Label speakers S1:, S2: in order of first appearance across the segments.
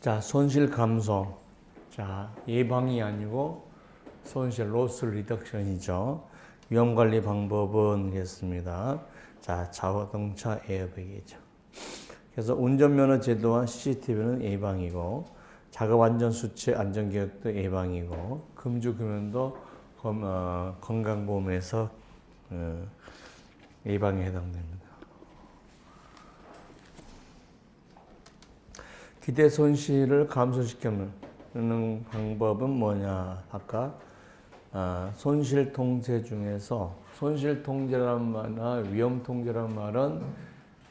S1: 자, 손실 감소. 자, 예방이 아니고 손실 로스 리덕션이죠. 위험 관리 방법은 이겠습니다. 자, 자동차 에어백이죠. 그래서 운전면허 제도와 CCTV는 예방이고, 작업 안전 수칙 안전 교육도 예방이고, 금주 금연도 건강보험에서 예방에 해당됩니다. 기대 손실을 감소시키는 방법은 뭐냐? 아까 손실 통제 중에서 손실 통제란 말이나 위험 통제란 말은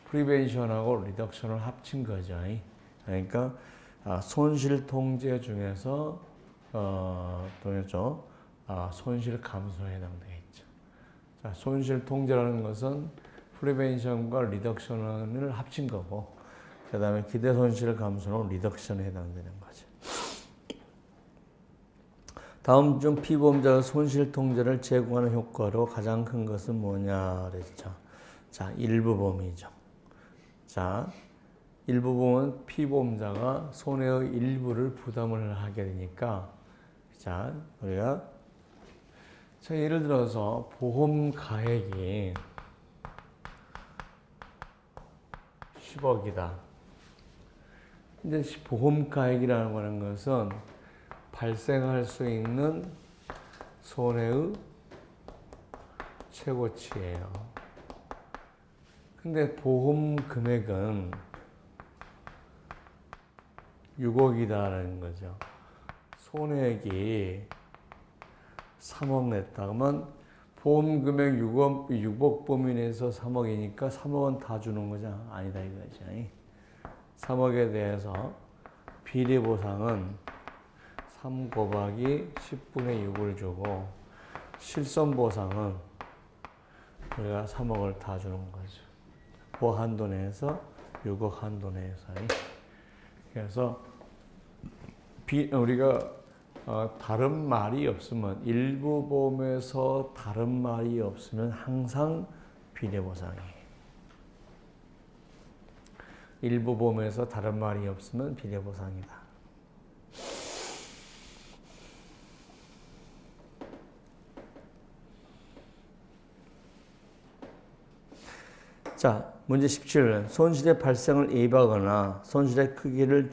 S1: 프리벤션하고 리덕션을 합친 거죠. 그러니까 손실 통제 중에서 또죠. 손실 감소에 해당되겠죠. 자, 손실 통제라는 것은 프리벤션과 리덕션을 합친 거고, 그 다음에 기대 손실 감소는 리덕션에 해당되는 거죠. 다음 중 피보험자가 손실 통제를 제공하는 효과로 가장 큰 것은 뭐냐 그랬죠. 자, 일부보험이죠. 자, 일부보험은 피보험자가 손해의 일부를 부담을 하게 되니까, 자, 우리가 예를 들어서 보험 가액이 10억이다. 근데 보험 가액이라는 거는 것은 발생할 수 있는 손해의 최고치예요. 근데 보험 금액은 6억이다라는 거죠. 손해액이 3억 냈다. 그러면 보험 금액 6억 범위내에서 3억이니까 3억은 다 주는 거죠? 아니다 이거죠. 3억에 대해서 비리 보상은 3 곱하기 10분의 6을 주고, 실손 보상은 우리가 3억을 다 주는 거죠. 그 한도 내에서 6억 한도 내에서. 그래서 우리가 다른 말이 없으면, 일부 보험에서 다른 말이 없으면 항상 비리 보상이에요. 일부 보험에서 다른 말이 없으면 비리 보상이다. 자, 문제 17. 손실의 발생을 예방하거나 손실의 크기를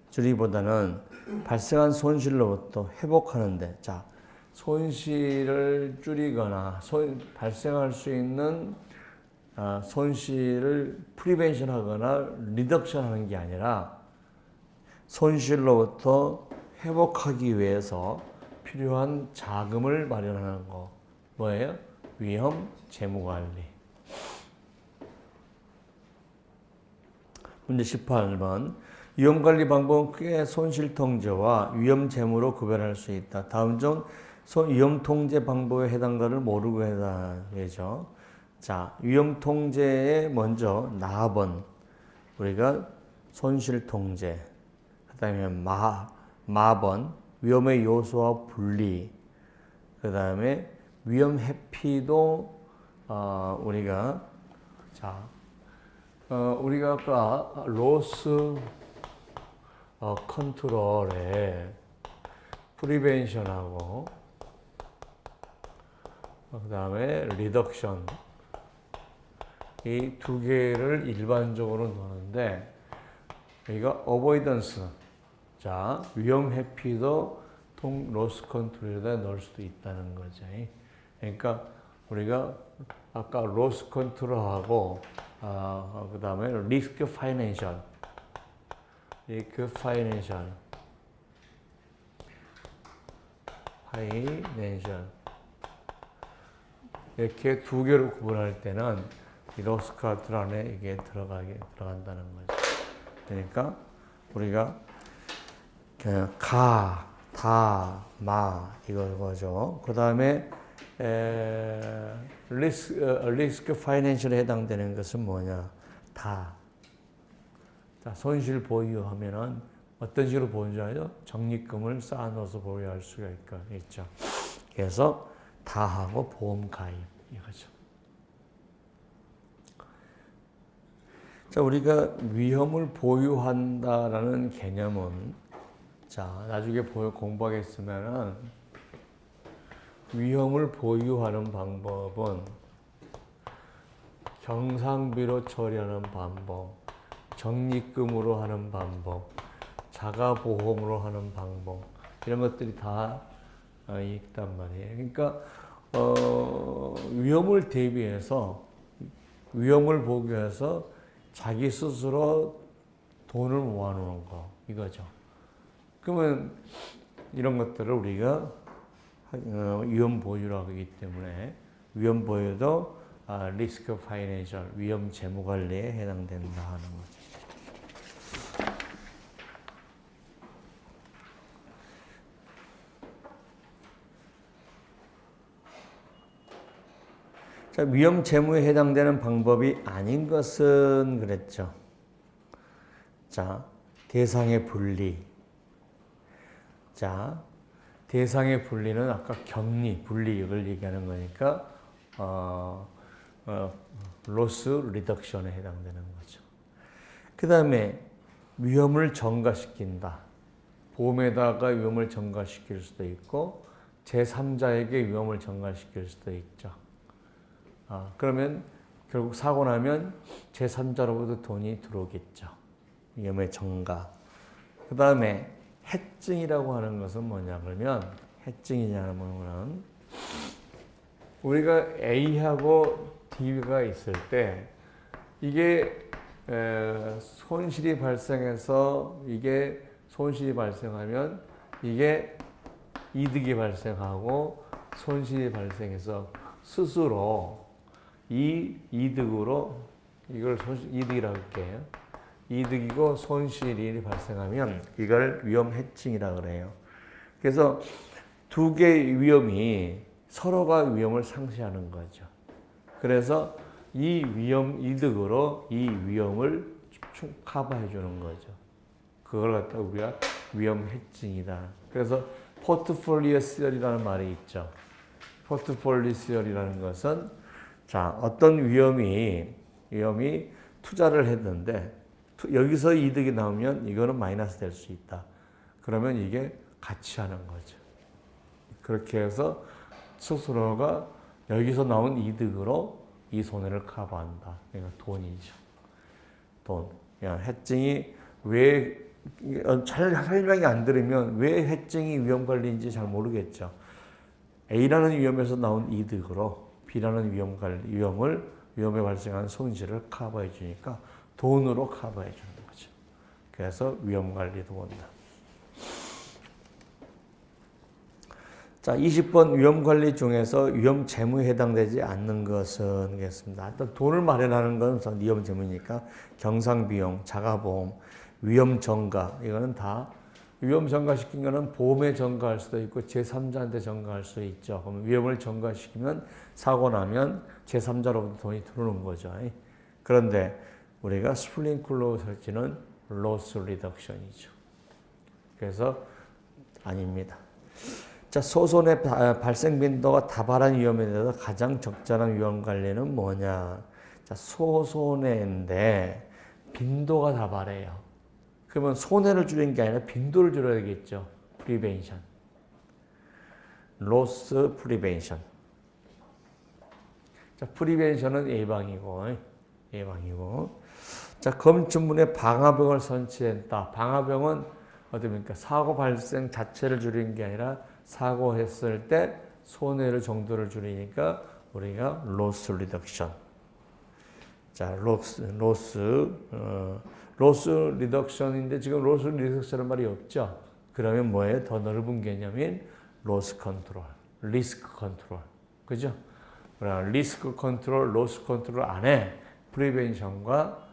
S1: 줄이기보다는 발생한 손실로부터 회복하는데, 자, 손실을 줄이거나 발생할 수 있는 손실을 프리벤션 하거나 리덕션 하는 게 아니라 손실로부터 회복하기 위해서 필요한 자금을 마련하는 거. 뭐예요? 위험 재무관리. 문제 18번. 위험관리 방법은 크게 손실통제와 위험재무로 구별할 수 있다. 다음 중 위험통제 방법에 해당가를 모르고 해당되죠. 자, 위험통제에 먼저 나번 우리가 손실통제, 그 다음에 마번 위험의 요소와 분리, 그 다음에 위험 회피도 우리가 우리가 아까 로스 컨트롤에 프리벤션하고 그 다음에 리덕션 이 두 개를 일반적으로 넣는데, 여기가 어보이던스, 자, 위험 회피도 로스 컨트롤에다 넣을 수도 있다는 거죠. 그러니까 우리가 아까 로스 컨트롤하고 그 다음에 리스크 파이낸셜 이렇게 두 개로 구분할 때는 이 로스 컨트롤 안에 이게 들어간다는 거죠. 그러니까 우리가 이거죠. 그 다음에 리스크 파이낸셜에 해당되는 것은 뭐냐? 자, 손실 보유하면은 어떤 식으로 보유하죠? 적립금을 쌓아놓아서 보유할 수가 있죠. 그래서 다하고 보험 가입 이거죠. 자, 우리가 위험을 보유한다라는 개념은 자, 나중에 공부하겠으면은 위험을 보유하는 방법은 경상비로 처리하는 방법, 적립금으로 하는 방법, 자가보험으로 하는 방법 이런 것들이 다 있단 말이에요. 그러니까 위험을 대비해서 위험을 보기위해서 자기 스스로 돈을 모아놓는 거 이거죠. 그러면 이런 것들을 우리가 위험 보유라고 하기 때문에 위험 보유도 리스크 파이낸셜 위험 재무 관리에 해당된다 하는 거죠. 자, 위험 재무에 해당되는 방법이 아닌 것은 그랬죠. 자, 대상의 분리. 자, 대상의 분리는 아까 격리, 분리 이걸 얘기하는 거니까 로스 리덕션에 해당되는 거죠. 그 다음에 위험을 전가시킨다. 보험에다가 위험을 전가시킬 수도 있고 제3자에게 위험을 전가시킬 수도 있죠. 그러면 결국 사고 나면 제3자로부터 돈이 들어오겠죠. 위험의 전가. 그 다음에 해증이라고 하는 것은 뭐냐 그러면 해증이냐면 우리가 A하고 D가 있을 때 이게 손실이 발생해서 이게 손실이 발생하면 이게 이득이 발생하고 손실이 발생해서 스스로 이 이득으로 이걸 이득이라고 할게요. 이득이고 손실이 발생하면 이걸 위험 해칭이라고 그래요. 그래서 두 개의 위험이 서로가 위험을 상쇄하는 거죠. 그래서 이 위험 이득으로 이 위험을 커버해 주는 거죠. 그걸 갖다 우리가 위험 해칭이다. 그래서 포트폴리오 시어리라는 말이 있죠. 포트폴리오 시어리라는 것은 자, 어떤 위험이 투자를 했는데 여기서 이득이 나오면 이거는 마이너스 될 수 있다. 그러면 이게 같이 하는 거죠. 그렇게 해서 스스로가 여기서 나온 이득으로 이 손해를 커버한다. 그러니까 돈이죠. 돈. 해증이 왜 잘 설명이 안 들으면 왜 해증이 위험 관리인지 잘 모르겠죠. A라는 위험에서 나온 이득으로 B라는 위험에 발생한 손실을 커버해 주니까 돈으로 커버해 주는 거죠. 그래서 위험 관리도 온다. 자, 20번 위험 관리 중에서 위험 재무에 해당되지 않는 것은 겠습니다. 일단 돈을 마련하는 건 위험 재무니까 경상비용, 자가보험, 위험 전가 이거는 다 위험 전가시킨 거는 보험에 전가할 수도 있고 제3자한테 전가할 수 있죠. 그럼 위험을 전가시키면 사고 나면 제3자로부터 돈이 들어오는 거죠. 그런데 우리가 스프링클러 설치는 로스 리덕션이죠. 그래서 아닙니다. 자, 소손의 발생 빈도가 다발한 위험에 대해서 가장 적절한 위험 관리는 뭐냐? 자, 소손해인데 빈도가 다발해요. 그러면 손해를 줄이는 게 아니라 빈도를 줄여야겠죠. 프리벤션. 로스 프리벤션. 자, 프리벤션은 예방이고. 자, 검춘문에 방화벽을 설치했다. 방화벽은 어떻습니까? 사고 발생 자체를 줄이는 게 아니라 사고했을 때 손해를 정도를 줄이니까 우리가 로스 리덕션. 자, 로스 리덕션인데 지금 로스 리덕션은 말이 없죠. 그러면 뭐예요? 더 넓은 개념인 로스 컨트롤, 리스크 컨트롤. 그죠? 리스크 컨트롤, 로스 컨트롤 안에 프리벤션과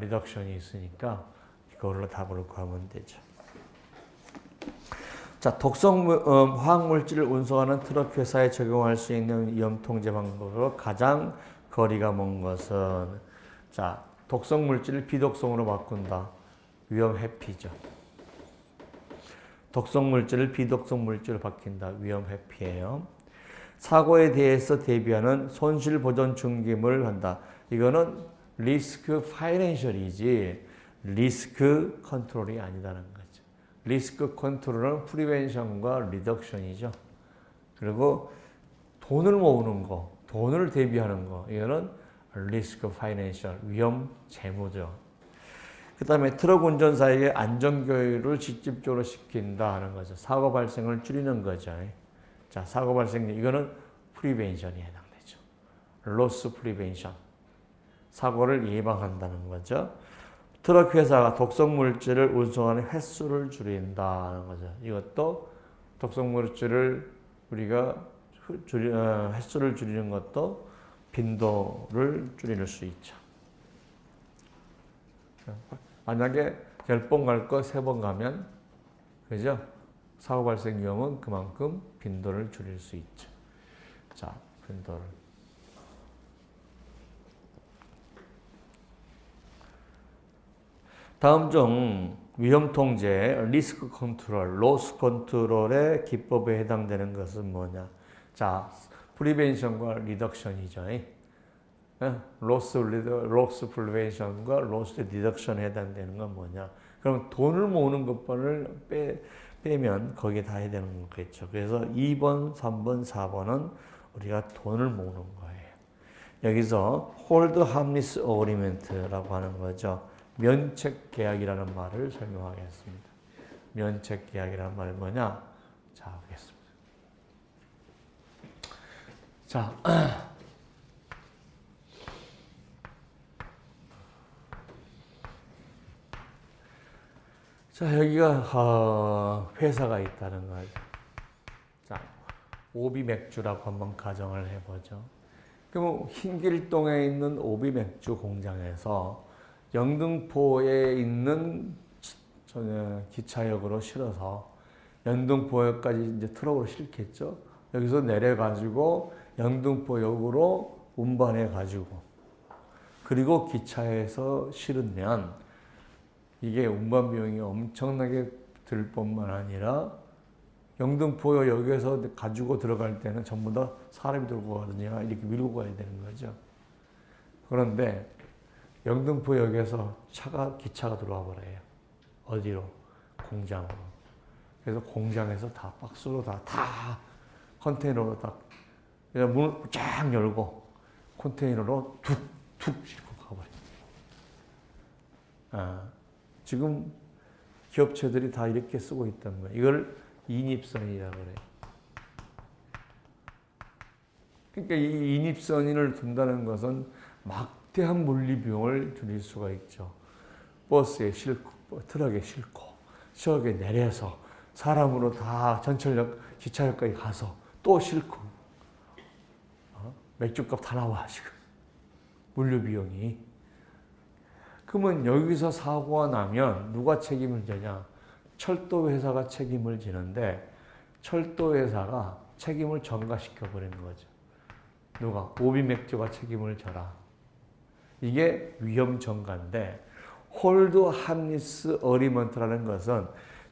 S1: 리덕션이 있으니까 이걸로 답을 구하면 되죠. 자, 독성 화학물질을 운송하는 트럭 회사에 적용할 수 있는 위험 통제 방법으로 가장 거리가 먼 것은 자, 독성 물질을 비독성으로 바꾼다. 위험 회피죠. 독성 물질을 비독성 물질로 바뀐다. 위험 회피예요. 사고에 대해서 대비하는 손실 보전 중개물을 한다. 이거는 리스크 파이낸셜이지 리스크 컨트롤이 아니다는 거죠. 리스크 컨트롤은 프리벤션과 리덕션이죠. 그리고 돈을 모으는 거, 돈을 대비하는 거, 이거는 리스크 파이낸셜, 위험 재무죠. 그 다음에 트럭 운전사에게 안전교육을 직접적으로 시킨다 하는 거죠. 사고 발생을 줄이는 거죠. 자, 사고 발생, 이거는 프리벤션이 해당되죠. 로스 프리벤션. 사고를 예방한다는 거죠. 트럭 회사가 독성 물질을 운송하는 횟수를 줄인다는 거죠. 이것도 독성 물질을 우리가 횟수를 줄이는 것도 빈도를 줄일 수 있죠. 만약에 10번 갈 거 3번 가면, 그죠? 사고 발생 위험은 그만큼 빈도를 줄일 수 있죠. 자, 빈도를. 다음 중 위험 통제, 리스크 컨트롤, 로스 컨트롤의 기법에 해당되는 것은 뭐냐? 자, 프리벤션과 리덕션이죠. 로스 프리벤션과 로스 리덕션에 해당되는 건 뭐냐? 그럼 돈을 모으는 것만을 빼면 거기에 다 해야 되는 거겠죠. 그래서 2번, 3번, 4번은 우리가 돈을 모으는 거예요. 여기서 홀드 하미스 어그리멘트라고 하는 거죠. 면책 계약이라는 말을 설명하겠습니다. 면책 계약이라는 말이 뭐냐? 자, 보겠습니다. 자, 여기가 회사가 있다는 거죠. 자, 오비 맥주라고 한번 가정을 해보죠. 그럼 흰길동에 있는 오비 맥주 공장에서 영등포에 있는 기차역으로 실어서 영등포역까지 이제 트럭으로 실겠죠. 여기서 내려가지고 영등포역으로 운반해가지고 그리고 기차에서 실으면 이게 운반 비용이 엄청나게 들 뿐만 아니라 영등포역에서 가지고 들어갈 때는 전부 다 사람이 들고 가거든요. 이렇게 밀고 가야 되는 거죠. 그런데 영등포역에서 기차가 들어와 버려요. 어디로? 공장으로. 그래서 공장에서 다 박스로 다 컨테이너로 다 문을 쫙 열고 컨테이너로 툭툭 싣고 가버려요. 지금 기업체들이 다 이렇게 쓰고 있다는 거예요. 이걸 인입선이라고 그래요. 그러니까 이 인입선인을 둔다는 것은 막대한 물리 비용을 줄일 수가 있죠. 버스에 싣고, 트럭에 싣고, 트럭에 내려서 사람으로 다 전철역, 기차역까지 가서 또 싣고, 맥주값 다 나와 지금 물류 비용이. 그러면 여기서 사고가 나면 누가 책임을 져냐? 철도 회사가 책임을 지는데 철도 회사가 책임을 전가시켜 버리는 거죠. 누가? 오비맥주가 책임을 져라. 이게 위험 전가인데 홀드 하미스 어그리먼트라는 것은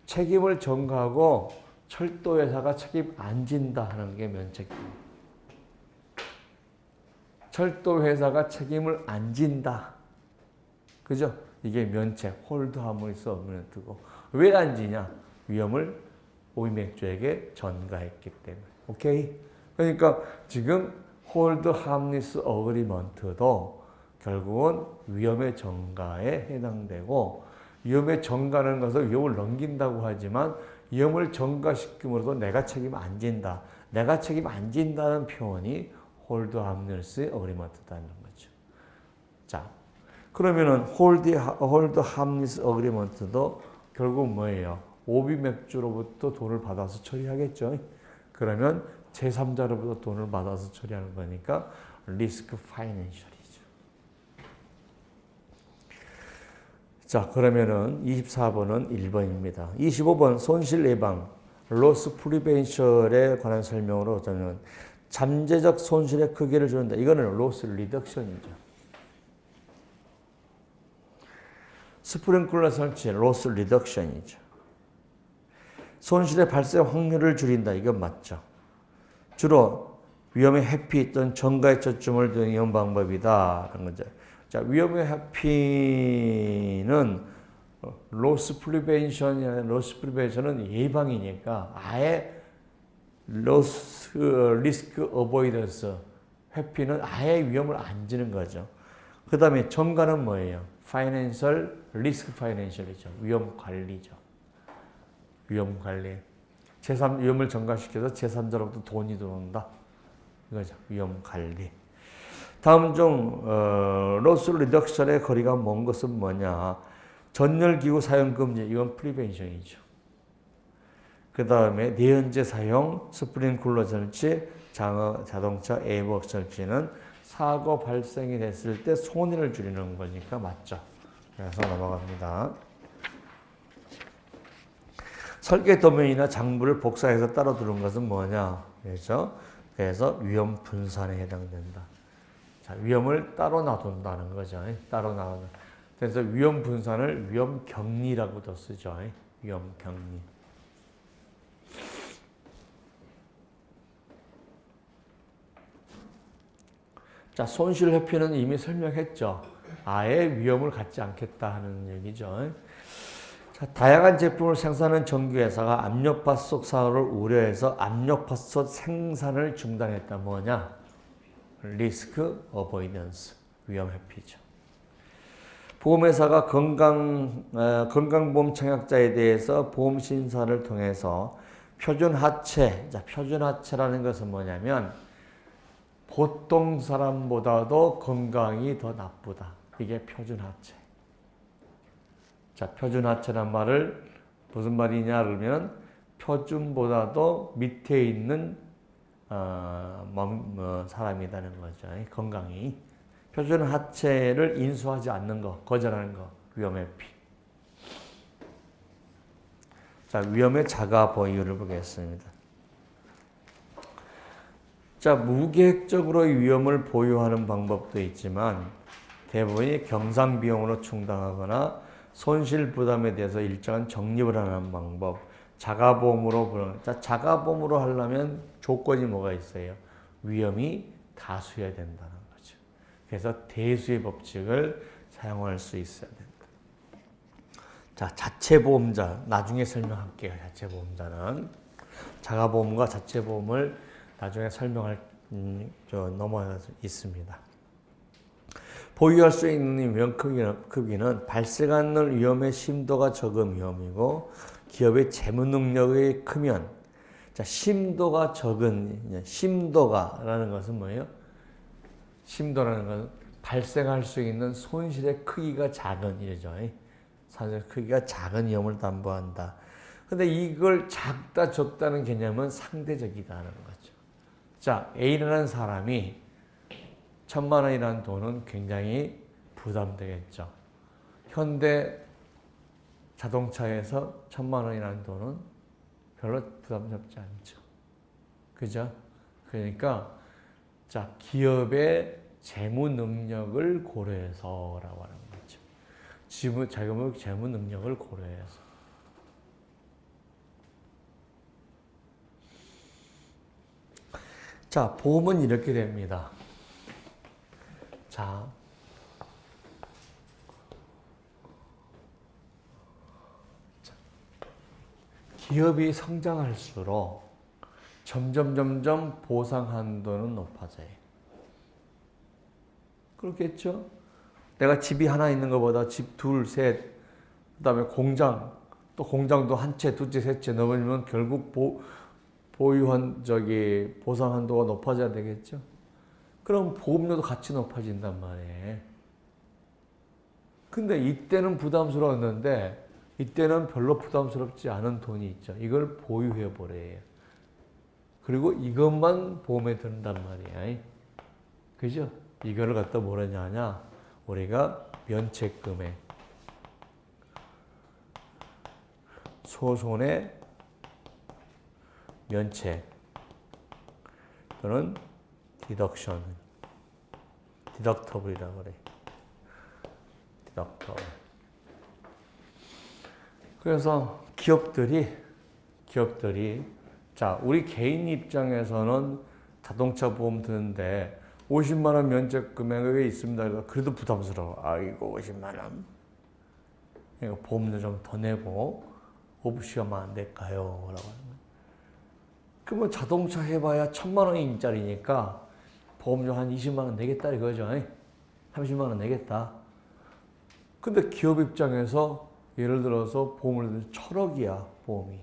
S1: 책임을 전가하고 철도 회사가 책임 안 진다 하는 게 면책입니다. 철도 회사가 책임을 안 진다. 그죠? 이게 면책, 홀드 하미스 어그리먼트고 왜 안 지냐? 위험을 오비맥주에게 전가했기 때문에. 오케이? 그러니까 지금 홀드 하미스 어그리먼트도 결국은 위험의 전가에 해당되고 위험의 전가라는 것은 위험을 넘긴다고 하지만 위험을 전가시킴으로써 내가 책임 안 진다. 내가 책임 안 진다는 표현이 홀드 하미스 어그리먼트다는 거죠. 자, 그러면은 홀드 하미스 어그리먼트도 결국 뭐예요? 오비맥주로부터 돈을 받아서 처리하겠죠. 그러면 제3자로부터 돈을 받아서 처리하는 거니까 리스크 파이낸셜이죠. 자, 그러면은 24번은 1번입니다. 25번 손실 예방, 로스 프리벤션에 관한 설명으로 저는 잠재적 손실의 크기를 줄인다. 이거는 로스 리덕션이죠. 스프링클러 설치, 로스 리덕션이죠. 손실의 발생 확률을 줄인다. 이건 맞죠. 주로 위험의 회피 또는 전가의 초점을 두는 이런 방법이다. 라는 거죠. 자, 위험의 회피는 로스 프리벤션은 예방이니까 아예 리스크 어보이던스 회피는 아예 위험을 안 주는 거죠. 그 다음에 정가는 뭐예요? 파이낸셜 리스크 파이낸셜이죠. 위험 관리죠. 위험 관리. 위험을 전가시켜서 제3자로부터 돈이 들어온다. 이거죠. 위험 관리. 다음 중 로스 리덕션의 거리가 먼 것은 뭐냐? 전열기구 사용 금지. 이건 프리벤션이죠. 그 다음에 내연제 사용, 스프링클러 설치, 자동차 에어백 설치는 사고 발생이 됐을 때 손해를 줄이는 거니까 맞죠. 그래서 넘어갑니다. 설계 도면이나 장부를 복사해서 따로 두는 것은 뭐냐? 그렇죠? 그래서 위험 분산에 해당된다. 자, 위험을 따로 놔둔다는 거죠. 따로 놔둔다. 그래서 위험 분산을 위험 격리라고도 쓰죠. 위험 격리. 자, 손실 회피는 이미 설명했죠. 아예 위험을 갖지 않겠다 하는 얘기죠. 자, 다양한 제품을 생산하는 전기회사가 압력밥솥 사고를 우려해서 압력밥솥 생산을 중단했다. 뭐냐? 리스크 어보이던스, 위험 회피죠. 보험회사가 건강보험 청약자에 대해서 보험 심사를 통해서 표준 하체, 자, 표준 하체라는 것은 뭐냐면 보통 사람보다도 건강이 더 나쁘다. 이게 표준 하체. 자, 표준 하체란 말을 무슨 말이냐 그러면 표준보다도 밑에 있는 사람이라는 거죠. 건강이. 표준 하체를 인수하지 않는 거, 거절하는 거, 위험 회피. 자, 위험의 자가 보유를 보겠습니다. 자, 무계획적으로 위험을 보유하는 방법도 있지만 대부분이 경상비용으로 충당하거나 손실 부담에 대해서 일정한 적립을 하는 방법. 자가보험으로 자, 자가보험으로 하려면 조건이 뭐가 있어요? 위험이 다수여야 된다는 거죠. 그래서 대수의 법칙을 사용할 수 있어야 된다. 자, 자체보험자 나중에 설명할게요. 자체보험자는 자가보험과 자체보험을 나중에 설명할 넘어가 있습니다. 보유할 수 있는 위험 크기는 발생하는 위험의 심도가 적은 위험이고 기업의 재무 능력이 크면 자, 심도가 적은 심도가라는 것은 뭐예요? 심도라는 것은 발생할 수 있는 손실의 크기가 작은 이죠. 손실의 크기가 작은 위험을 담보한다. 근데 이걸 작다 적다는 개념은 상대적이다는 거죠. 자, A라는 사람이 1,000만 원이라는 돈은 굉장히 부담되겠죠. 현대 자동차에서 1,000만 원이라는 돈은 별로 부담스럽지 않죠. 그죠? 그러니까 자, 기업의 재무 능력을 고려해서라고 하는 거죠. 재무 능력을 고려해서. 자, 보험은 이렇게 됩니다. 자, 기업이 성장할수록 점점 보상 한도는 높아져요. 그렇겠죠? 내가 집이 하나 있는 것보다 집 둘, 셋, 그 다음에 공장, 또 공장도 한 채, 두 채, 세 채 넘으면 결국 보유한 보상 한도가 높아져야 되겠죠? 그럼 보험료도 같이 높아진단 말이에요. 근데 이때는 부담스러웠는데 이때는 별로 부담스럽지 않은 돈이 있죠. 이걸 보유해 버려요. 그리고 이것만 보험에 든단 말이에요. 그죠? 이거를 갖다 뭐라냐 하냐? 우리가 면책금액, 소손의 면책 또는 디덕터블이라고 그래. 디덕터블. 그래서 기업들이 자, 우리 개인 입장에서는 자동차 보험 드는데 50만 원 면책 금액이 있습니다. 그래도 부담스러워. 이거 50만 원. 이거 보험료 좀 더 내고 오브시가만 안 될까요? 라고 하는 거예요. 그러면 자동차 해봐야 1,000만 원짜리니까 보험료 한 20만 원 내겠다 이거죠. 30만 원 내겠다. 근데 기업 입장에서 예를 들어서 보험을 1,000억이야, 보험이.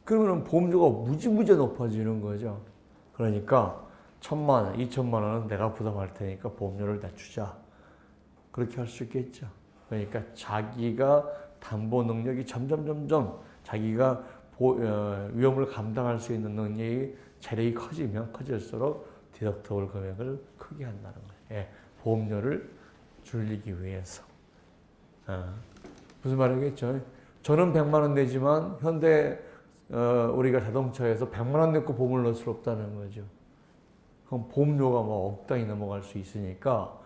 S1: 그러면 보험료가 무지무지 높아지는 거죠. 그러니까 1,000만 원, 2,000만 원은 내가 부담할 테니까 보험료를 낮추자. 그렇게 할 수 있겠죠. 그러니까 자기가 담보 능력이 점점 자기가 위험을 감당할 수 있는 능력이 재력이 커지면 커질수록 디덕터블 금액을 크게 한다는 거예요. 예, 보험료를 줄이기 위해서. 무슨 말이겠죠? 저는 100만 원 내지만 현대 우리가 자동차에서 100만 원 내고 보험을 넣을 수 없다는 거죠. 그럼 보험료가 뭐 억 단위 넘어갈 수 있으니까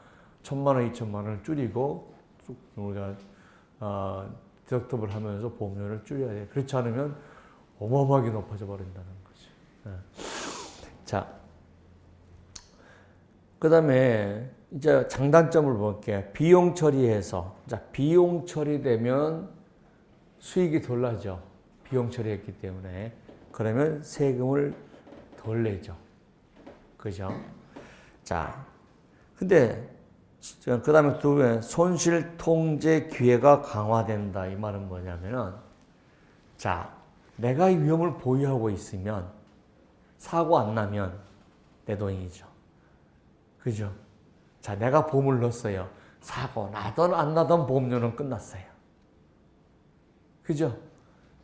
S1: 1,000만 원, 2,000만 원을 줄이고 우리가 디덕터블 하면서 보험료를 줄여야 돼요. 그렇지 않으면 어마어마하게 높아져 버린다는 거죠. 자, 그 다음에 이제 장단점을 볼게요. 비용 처리해서. 자, 비용 처리되면 수익이 덜 나죠. 비용 처리했기 때문에. 그러면 세금을 덜 내죠. 그죠? 자, 근데 그 다음에 두 번째, 손실 통제 기회가 강화된다. 이 말은 뭐냐면은, 자, 내가 이 위험을 보유하고 있으면 사고 안 나면 내 돈이죠. 그죠? 자, 내가 보험을 넣었어요. 사고 나든 안 나든 보험료는 끝났어요. 그죠?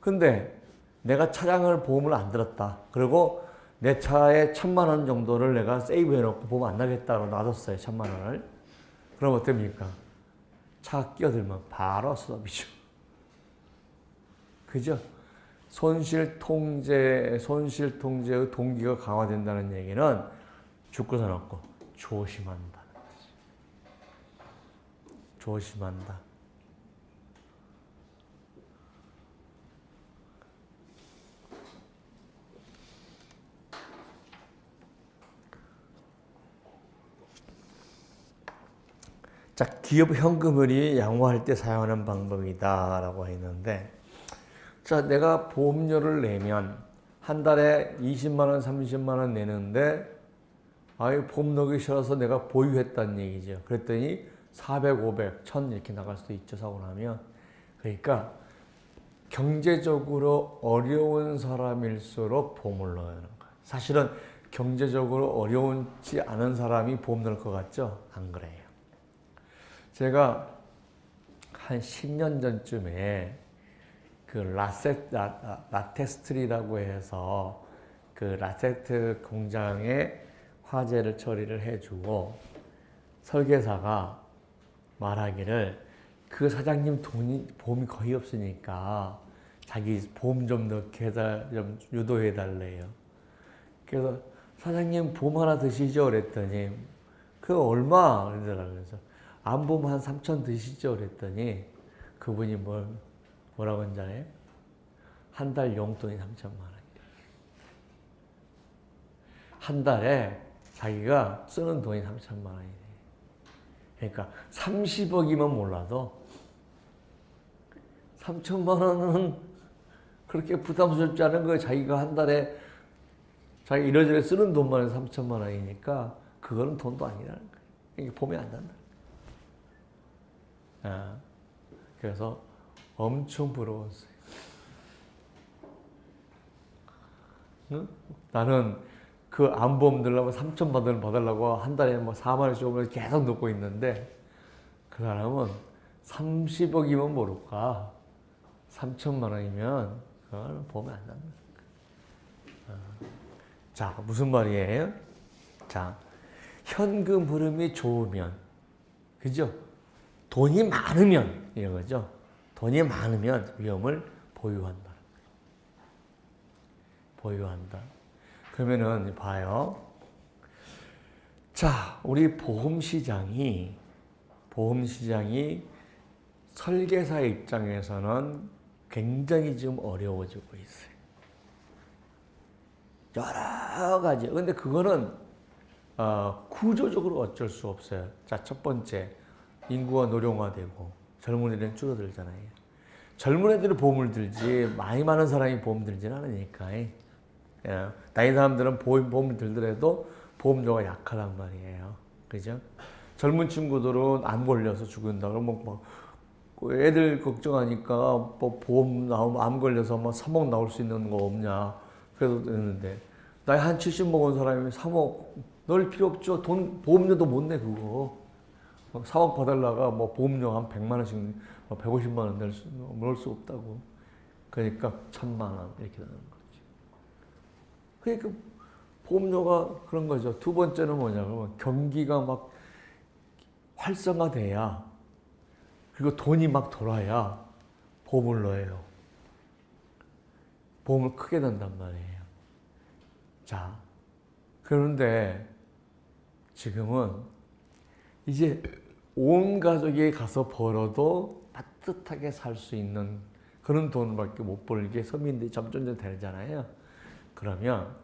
S1: 근데 내가 차량을 보험을 안 들었다. 그리고 내 차에 1,000만 원 정도를 내가 세이브해 놓고 보험 안 나겠다고 놔뒀어요. 1,000만 원을. 그럼 어떻습니까? 차 끼어들면 바로 스톱이죠. 그죠? 손실 통제의 동기가 강화된다는 얘기는 죽고선 없고 조심한다는 뜻이죠. 조심한다. 자, 기업 현금흐리 양호할 때 사용하는 방법이다라고 했는데, 자, 내가 보험료를 내면 한 달에 20만 원, 30만 원 내는데, 보험 넣기 싫어서 내가 보유했다는 얘기죠. 그랬더니 400, 500, 1000 이렇게 나갈 수도 있죠, 사고 나면. 그러니까 경제적으로 어려운 사람일수록 보험을 넣어야 하는 거예요. 사실은 경제적으로 어려운지 않은 사람이 보험 넣을 것 같죠? 안 그래요. 제가 한 10년 전쯤에 그 라텍스트리라고 해서 그 라텍스 공장에 화재를 처리를 해주고 설계사가 말하기를 그 사장님 보험이 거의 없으니까 자기 보험 좀 넣게 좀 유도해 달래요. 그래서 사장님 보험 하나 드시죠? 그랬더니 그거 얼마? 그러더라고요. 그래서 안 보면 한 3,000 드시죠? 그랬더니 그분이 뭐라고 했잖아요? 한 달 용돈이 3,000만 원. 한 달에 자기가 쓰는 돈이 3,000만 원이네. 그러니까 30억이면 몰라도 3,000만 원은 그렇게 부담스럽지 않은 거예요. 자기가 한 달에 자기 이래저래 쓰는 돈만 해서 3,000만 원이니까 그거는 돈도 아니라는 거예요. 이게 보면 안 된다. 그래서 엄청 부러웠어요. 응? 나는 그 암보험 들려면 3,000만 원 받으려고 한 달에 4만 원씩 오면 계속 넣고 있는데 그 사람은 30억이면 모를까 3,000만 원이면 그거는 보면 안 된다. 자, 무슨 말이에요? 자, 현금 흐름이 좋으면, 그죠? 돈이 많으면, 이런 거죠. 돈이 많으면 위험을 보유한다. 보유한다. 그러면은, 봐요. 자, 우리 보험시장이 설계사 입장에서는 굉장히 지금 어려워지고 있어요. 여러 가지. 근데 그거는 구조적으로 어쩔 수 없어요. 자, 첫 번째, 인구가 노령화되고 젊은 애들은 줄어들잖아요. 젊은 애들은 보험을 들지 많이 많은 사람이 보험 들지는 않으니까. 나이 사람들은 보험을 들더라도 보험료가 약하단 말이에요. 그죠? 젊은 친구들은 안 걸려서 죽는다. 그러면 막 애들 걱정하니까 뭐 보험 나오면 암 걸려서 뭐 3억 나올 수 있는 거 없냐. 그래도 되는데 나이 한 70 먹은 사람이 3억 넣을 필요 없죠. 보험료도 못 내 그거. 4억 받으려가 뭐 보험료 한 100만 원씩 150만 원 넣을 수 없다고. 그러니까 1000만 원 이렇게 되는 거지. 그러니까 보험료가 그런 거죠. 두 번째는 뭐냐면 경기가 막 활성화돼야 그리고 돈이 막 돌아야 보험을 넣어요. 보험을 크게 낸단 말이에요. 자, 그런데 지금은 이제 온 가족이 가서 벌어도 따뜻하게 살 수 있는 그런 돈밖에 못 벌게 서민들이 점점 되잖아요. 그러면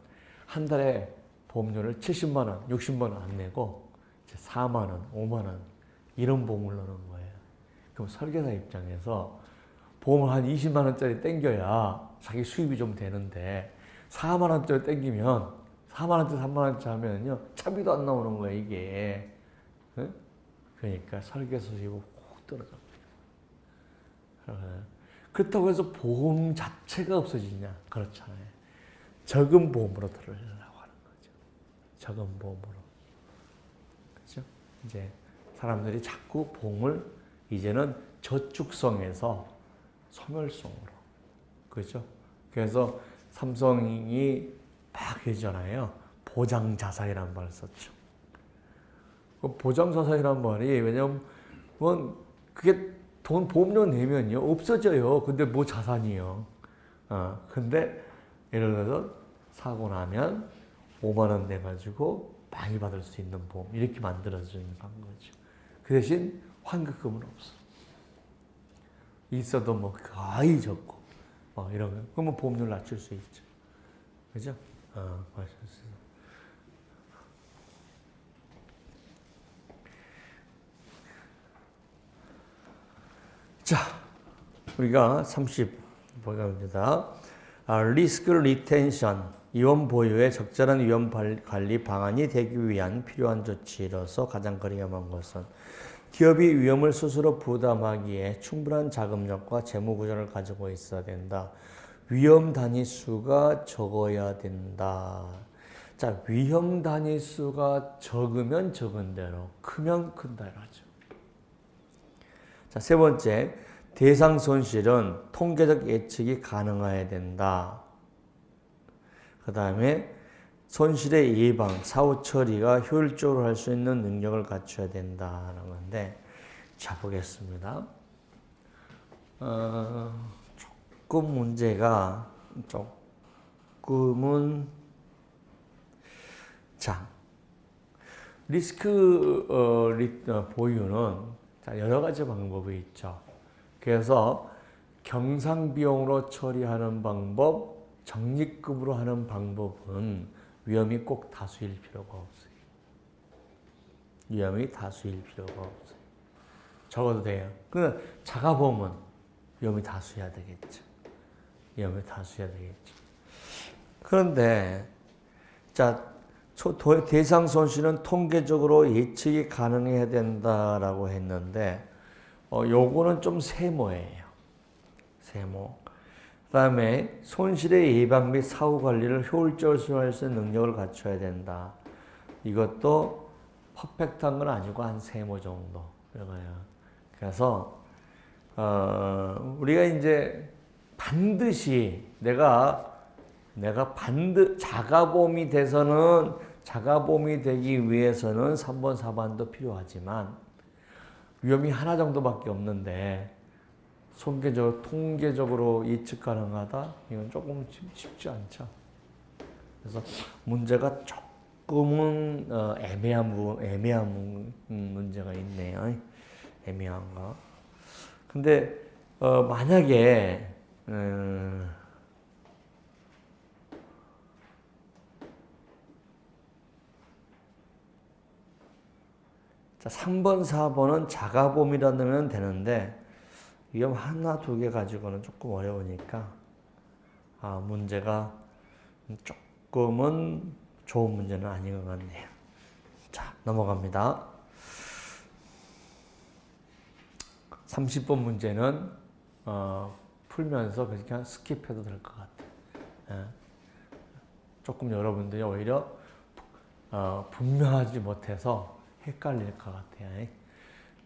S1: 한 달에 보험료를 70만 원, 60만 원 안 내고 이제 4만 원, 5만 원 이런 보험을 넣는 거예요. 그럼 설계사 입장에서 보험을 한 20만 원짜리 땡겨야 자기 수입이 좀 되는데 4만 원짜리 땡기면 4만 원짜리, 3만 원짜리 하면요 차비도 안 나오는 거예요 이게. 그러니까 설계사 수입이 확 떨어집니다. 그렇다고 해서 보험 자체가 없어지냐? 그렇잖아요. 적은 보험으로 들어가려고 하는 거죠. 적은 보험으로. 그렇죠? 이제 사람들이 자꾸 보험을 이제는 저축성에서 소멸성으로. 그렇죠? 그래서 삼성이 막 예전에요. 보장자산이라는 말을 썼죠. 그 보장자산이란 말이 왜냐면 그게 돈 보험료 내면요 없어져요. 근데 뭐 자산이요. 근데 예를 들어서 사고 나면 5만 원 내가지고 많이 받을 수 있는 보험 이렇게 만들어지는 거죠. 그 대신 환급금은 없어. 있어도 뭐 거의 적고 이런 거. 그러면 보험료를 낮출 수 있죠. 그죠? 맞습니다. 자, 우리가 30번입니다. 리스크 리텐션, 위험 보유에 적절한 위험 관리 방안이 되기 위한 필요한 조치로서 가장 위험한 것은 기업이 위험을 스스로 부담하기에 충분한 자금력과 재무 구조를 가지고 있어야 된다. 위험 단위수가 적어야 된다. 자, 위험 단위수가 적으면 적은 대로, 크면 큰 대로죠. 자, 세 번째, 대상 손실은 통계적 예측이 가능해야 된다. 그 다음에 손실의 예방, 사후 처리가 효율적으로 할 수 있는 능력을 갖춰야 된다는 건데, 자, 보겠습니다. 조금 문제가, 조금은, 자, 리스크 보유는 자, 여러 가지 방법이 있죠. 그래서 경상비용으로 처리하는 방법, 적립금으로 하는 방법은 위험이 꼭 다수일 필요가 없어요. 위험이 다수일 필요가 없어요. 적어도 돼요. 그러나 자가보험은 위험이 다수여야 되겠죠. 위험이 다수여야 되겠죠. 그런데 자, 대상 손실은 통계적으로 예측이 가능해야 된다라고 했는데 요거는 좀 세모예요. 세모. 그다음에 손실의 예방 및 사후 관리를 효율적으로 할 수 있는 능력을 갖춰야 된다. 이것도 퍼펙트한 건 아니고 한 세모 정도. 그래서 우리가 이제 반드시 내가 자가보험이 돼서는 자가보험이 되기 위해서는 3번, 4번도 필요하지만 위험이 하나 정도밖에 없는데 통계적으로 예측 가능하다? 이건 조금 쉽지 않죠. 그래서 문제가 조금은 애매한 문제가 있네요. 애매한 거. 근데 만약에 자, 3번, 4번은 자가보험이라 넣으면 되는데 위험 하나, 두 개 가지고는 조금 어려우니까 문제가 조금은 좋은 문제는 아닌 것 같네요. 자, 넘어갑니다. 30번 문제는 풀면서 그냥 스킵해도 될 것 같아요. 조금 여러분들이 오히려 분명하지 못해서 헷갈릴 것 같아요.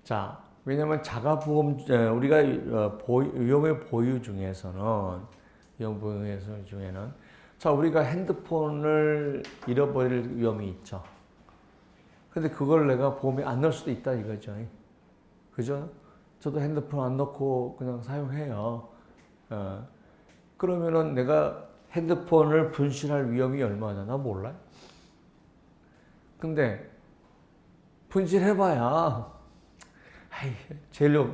S1: 자, 왜냐면 자가보험, 우리가 위험의 보유 중에서는, 자, 우리가 핸드폰을 잃어버릴 위험이 있죠. 근데 그걸 내가 보험에 안 넣을 수도 있다 이거죠. 그죠? 저도 핸드폰 안 넣고 그냥 사용해요. 그러면은 내가 핸드폰을 분실할 위험이 얼마나 나 몰라요? 근데 분실해봐야 제일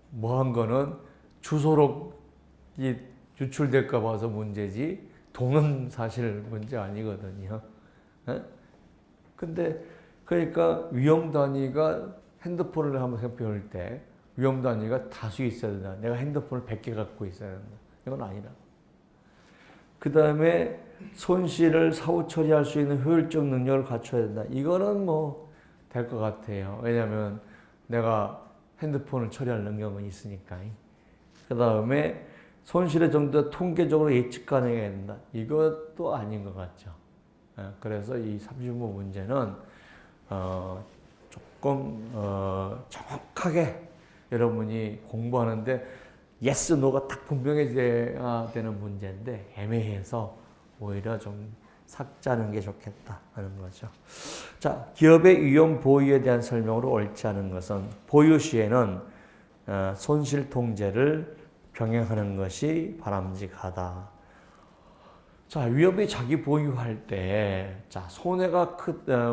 S1: 뭐한 거는 주소록이 유출될까 봐서 문제지 돈은 사실 문제 아니거든요. 근데 그러니까 위험 단위가 핸드폰을 한번 생각해 때 위험 단위가 다수 있어야 된다. 내가 핸드폰을 100개 갖고 있어야 된다. 이건 아니라. 그 다음에 손실을 사후 처리할 수 있는 효율적 능력을 갖춰야 된다. 이거는 뭐 될 것 같아요. 왜냐하면 내가 핸드폰을 처리할 능력은 있으니까. 그 다음에 손실의 정도가 통계적으로 예측 가능해야 된다. 이것도 아닌 것 같죠. 그래서 이 30번 문제는 조금 정확하게 여러분이 공부하는데 yes, no가 딱 분명해져야 되는 문제인데 애매해서 오히려 좀 삭제하는 게 좋겠다 하는 거죠. 자, 기업의 위험 보유에 대한 설명으로 옳지 않은 것은 보유 시에는 손실 통제를 병행하는 것이 바람직하다. 자, 위험이 자기 보유할 때, 자,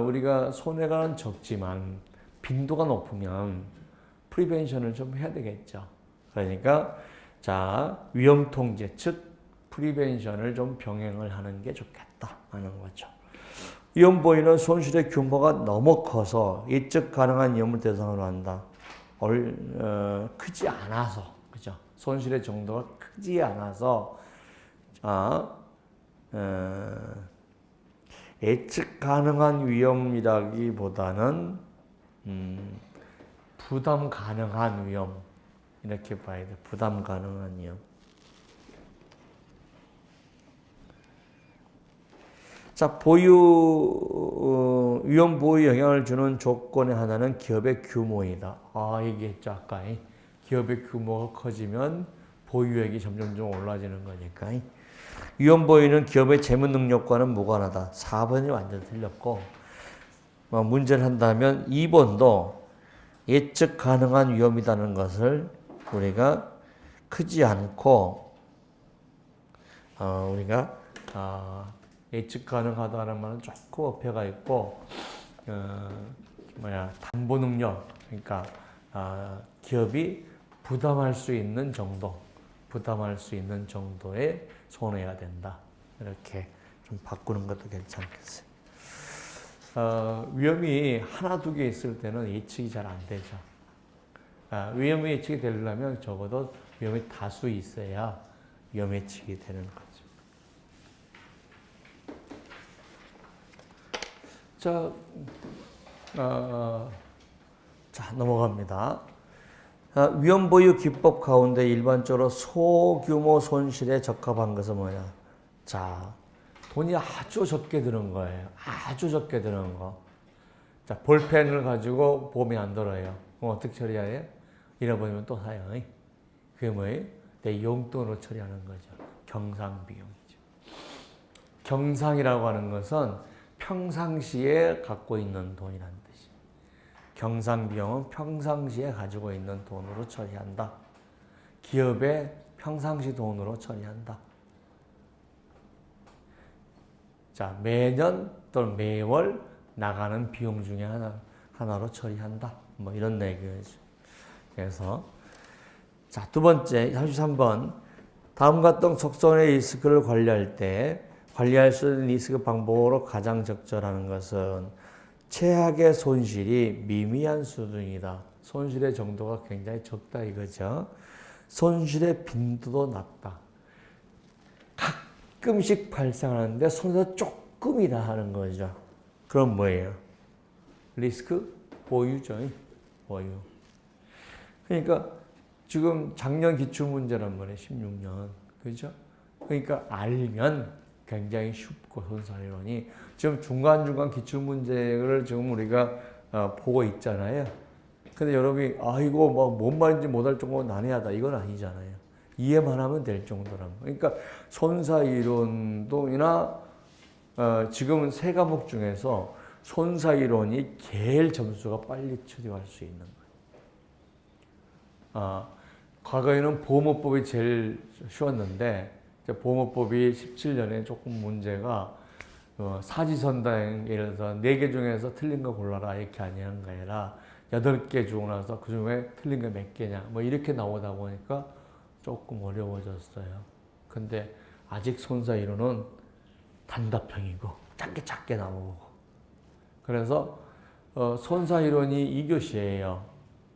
S1: 우리가 손해가 적지만 빈도가 높으면 프리벤션을 좀 해야 되겠죠. 그러니까, 자, 위험 통제, 즉, 프리벤션을 좀 병행을 하는 게 좋겠다 하는 거죠. 위험 보유는 손실의 규모가 너무 커서 예측 가능한 위험을 대상으로 한다. 크지 않아서, 그죠? 손실의 정도가 크지 않아서, 예측 가능한 위험이라기보다는 부담 가능한 위험 이렇게 봐야 돼. 부담 가능한 위험. 자, 위험 보유 영향을 주는 조건의 하나는 기업의 규모이다. 얘기했죠 아까. 기업의 규모가 커지면 보유액이 점점 올라지는 거니까. 위험 보유는 기업의 재무 능력과는 무관하다. 4번이 완전 틀렸고, 문제를 한다면 2번도 예측 가능한 위험이라는 것을 우리가 크지 않고, 우리가 예측 가능하다는 말은 조금 어폐가 있고, 담보 능력, 그러니까 기업이 부담할 수 있는 정도의 손해야 된다. 이렇게 좀 바꾸는 것도 괜찮겠어요. 위험이 하나, 두 개 있을 때는 예측이 잘 안 되죠. 위험 예측이 되려면 적어도 위험이 다수 있어야 위험 예측이 되는 거죠. 자, 넘어갑니다. 위험 보유 기법 가운데 일반적으로 소규모 손실에 적합한 것은 뭐냐? 자, 돈이 아주 적게 드는 거예요. 아주 적게 드는 거. 자, 볼펜을 가지고 보험이 안 들어요. 그럼 어떻게 처리해요? 잃어버리면 또 사요. 그게 뭐예요? 내 용돈으로 처리하는 거죠. 경상비용이죠. 경상이라고 하는 것은 평상시에 갖고 있는 돈이라는 뜻이에요. 경상비용은 평상시에 가지고 있는 돈으로 처리한다. 기업의 평상시 돈으로 처리한다. 자, 매년 또는 매월 나가는 비용 중에 하나로 처리한다. 뭐 이런 얘기죠. 그래서 자, 두 번째 33번 다음과 같은 속성의 리스크를 관리할 때 관리할 수 있는 리스크 방법으로 가장 적절한 것은 최악의 손실이 미미한 수준이다. 손실의 정도가 굉장히 적다 이거죠. 손실의 빈도도 낮다. 가끔씩 발생하는데 손해가 조금이다 하는 거죠. 그럼 뭐예요? 리스크 보유죠. 보유. 그러니까 지금 작년 기출문제란 말이에요. 16년. 그죠? 그러니까 알면 굉장히 쉽고 손사이론이 지금 중간중간 기출문제를 지금 우리가 보고 있잖아요. 근데 여러분이 이거 뭔 말인지 못할 정도로 난해하다 이건 아니잖아요. 이해만 하면 될 정도란 말이에요. 그러니까 손사이론도나 지금은 세 과목 중에서 손사이론이 제일 점수가 빨리 처리할 수 있는 거예요. 과거에는 보호모법이 제일 쉬웠는데 보호모법이 17년에 조금 문제가 사지선다행 예를 들어서 4개 중에서 틀린 거 골라라 이렇게 아니하는 게 아니라 8개 주고 나서 그 중에 틀린 게 몇 개냐 뭐 이렇게 나오다 보니까 조금 어려워졌어요. 근데 아직 손사이론은 단답형이고 작게 나오고 그래서 손사이론이 2교시예요.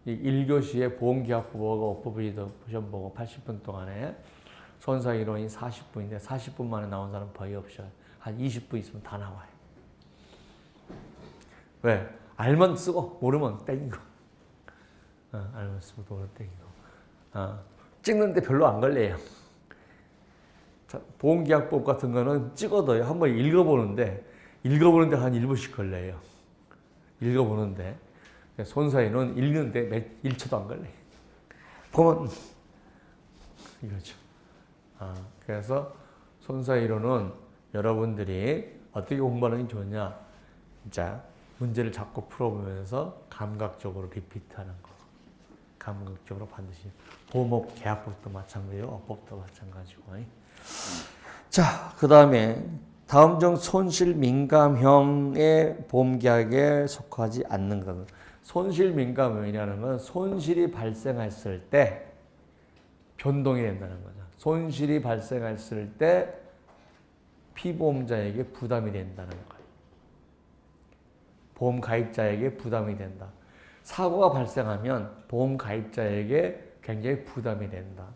S1: 1교시에 보험계약부보고 업법리더션 보고 80분 동안에 손사이론이 40분인데 40분 만에 나온 사람 거의 없어요. 한 20분 있으면 다 나와요. 왜? 알면 쓰고 모르면 땡기고. 알면 쓰고 모르면 땡기고. 찍는데 별로 안 걸려요. 보험계약법 같은 거는 찍어도요. 한번 읽어보는데 한 1분씩 걸려요. 읽어보는데. 손사이론은 읽는데 1초도 안 걸려요. 보면 이거죠. 그래서 손사이론은 여러분들이 어떻게 공부하는 게 좋냐. 자, 문제를 자꾸 풀어보면서 감각적으로 리피트하는 거. 감각적으로 반드시 보험업 계약법도 마찬가지고 업법도 마찬가지고. 자, 그 다음에 다음 중 손실 민감형의 보험계약에 속하지 않는 것. 손실 민감형이라는 건 손실이 발생했을 때 변동이 된다는 거죠. 손실이 발생했을 때 피보험자에게 부담이 된다는 거예요. 보험 가입자에게 부담이 된다. 사고가 발생하면 보험 가입자에게 굉장히 부담이 된다.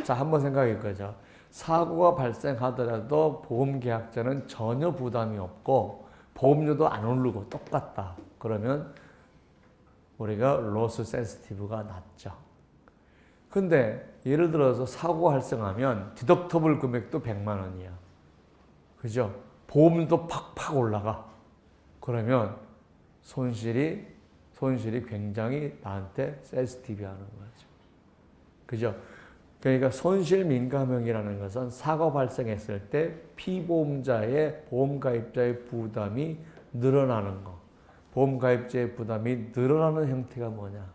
S1: 자, 한번 생각해 보죠. 사고가 발생하더라도 보험 계약자는 전혀 부담이 없고 보험료도 안 오르고 똑같다. 그러면 우리가 로스 센시티브가 낮죠. 근데 예를 들어서 사고가 발생하면 디덕터블 금액도 100만 원이야. 그죠? 보험도 팍팍 올라가. 그러면 손실이 굉장히 나한테 센시티브 하는 거죠. 그죠? 그러니까 손실 민감형이라는 것은 사고 발생했을 때 피보험자의 보험가입자의 부담이 늘어나는 거. 보험가입자의 부담이 늘어나는 형태가 뭐냐?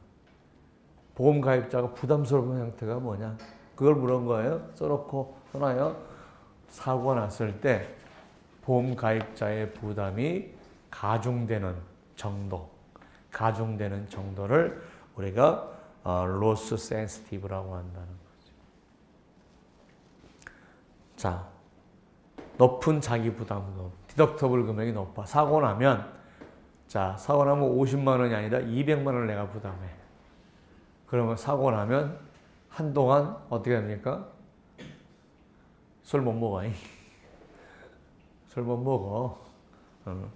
S1: 보험가입자가 부담스러운 형태가 뭐냐? 그걸 물은 거예요. 써놓고 써놔요. 사고가 났을 때 보험가입자의 부담이 가중되는 정도를 우리가 로스 센시티브라고 한다는 거죠. 자, 높은 자기 부담금, 디덕터블 금액이 높아. 사고 나면 50만 원이 아니라 200만 원을 내가 부담해. 그러면 사고 나면 한동안 어떻게 됩니까? 술 못 먹어. 술 못 먹어. 그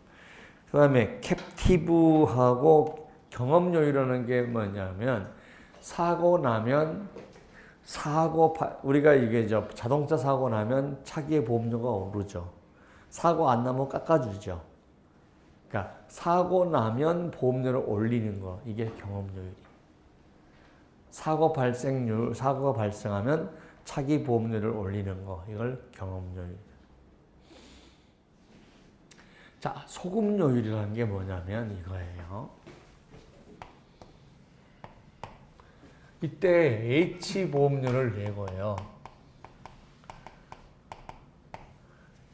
S1: 다음에 캡티브하고 경험료이라는 게 뭐냐면 사고 나면 우리가 이게 자동차 사고 나면 차기의 보험료가 오르죠. 사고 안 나면 깎아주죠. 그러니까 사고 나면 보험료를 올리는 거 이게 경험료율이. 사고가 발생하면 차기 보험료를 올리는 거 이걸 경험료율. 자, 소급료율이라는 게 뭐냐면 이거예요. 이때 H보험료를 내고요.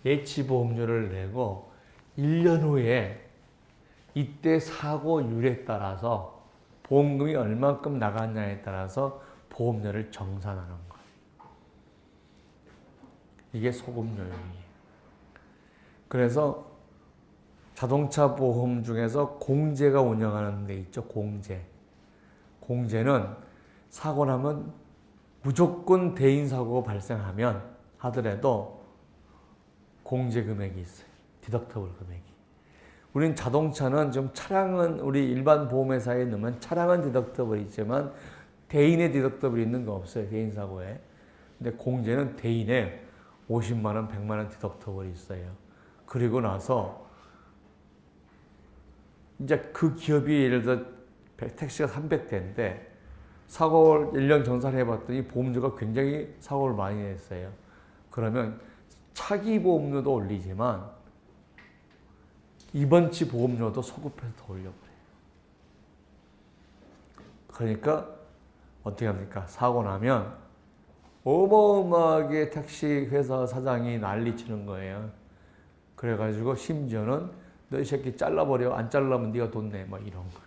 S1: H보험료를 내고 1년 후에 이때 사고율에 따라서 보험금이 얼만큼 나갔냐에 따라서 보험료를 정산하는 거예요. 이게 소급료율이에요. 그래서 자동차 보험 중에서 공제가 운영하는 데 있죠. 공제. 공제는 사고 나면 무조건 대인 사고가 발생하면 하더라도 공제 금액이 있어요. 디덕터블 금액이. 우린 자동차는 좀 차량은 우리 일반 보험회사에 넣으면 차량은 디덕터블이 있지만 대인의 디덕터블이 있는 거 없어요. 대인 사고에. 근데 공제는 대인에 50만 원, 100만 원 디덕터블이 있어요. 그리고 나서 이제 그 기업이 예를 들어 택시가 300대인데 사고를 1년 정산해 봤더니 보험료가 굉장히 사고를 많이 냈어요. 그러면 차기 보험료도 올리지만 이번치 보험료도 소급해서 더 올려버려요. 그러니까 어떻게 합니까? 사고 나면 어마어마하게 택시 회사 사장이 난리치는 거예요. 그래가지고 심지어는 너 이 새끼 잘라버려. 안 잘라면 네가 돈 내. 막 이런 거.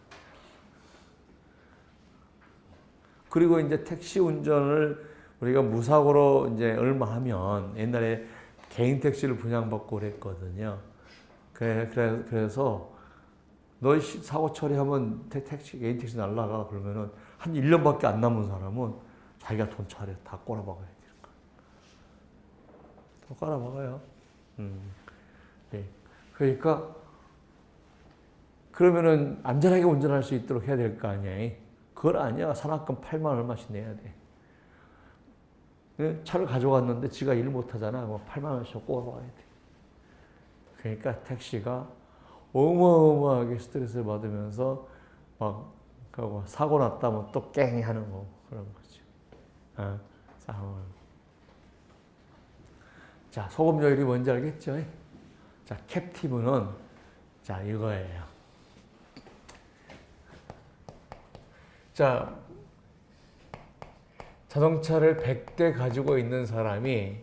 S1: 그리고 이제 택시 운전을 우리가 무사고로 이제 얼마 하면 옛날에 개인 택시를 분양받고 그랬거든요. 그래서 너 사고 처리하면 개인 택시 날라가 그러면은 한 1년밖에 안 남은 사람은 자기가 돈 차려 다 꼬라박아야 되는 거야. 다 꼬라박아요. 네. 그러니까 그러면은 안전하게 운전할 수 있도록 해야 될 거 아니야. 그걸 아니야. 산악금 8만 얼마씩 내야 돼. 차를 가져갔는데 지가 일 못하잖아. 8만 원씩 꼬아봐야 돼. 그러니까 택시가 어마어마하게 스트레스를 받으면서 막 사고 났다면 또 깽이 하는 거 그런 거죠. 자, 소금요율이 뭔지 알겠죠? 자, 캡티브는 자 이거예요. 자, 자동차를 100대 가지고 있는 사람이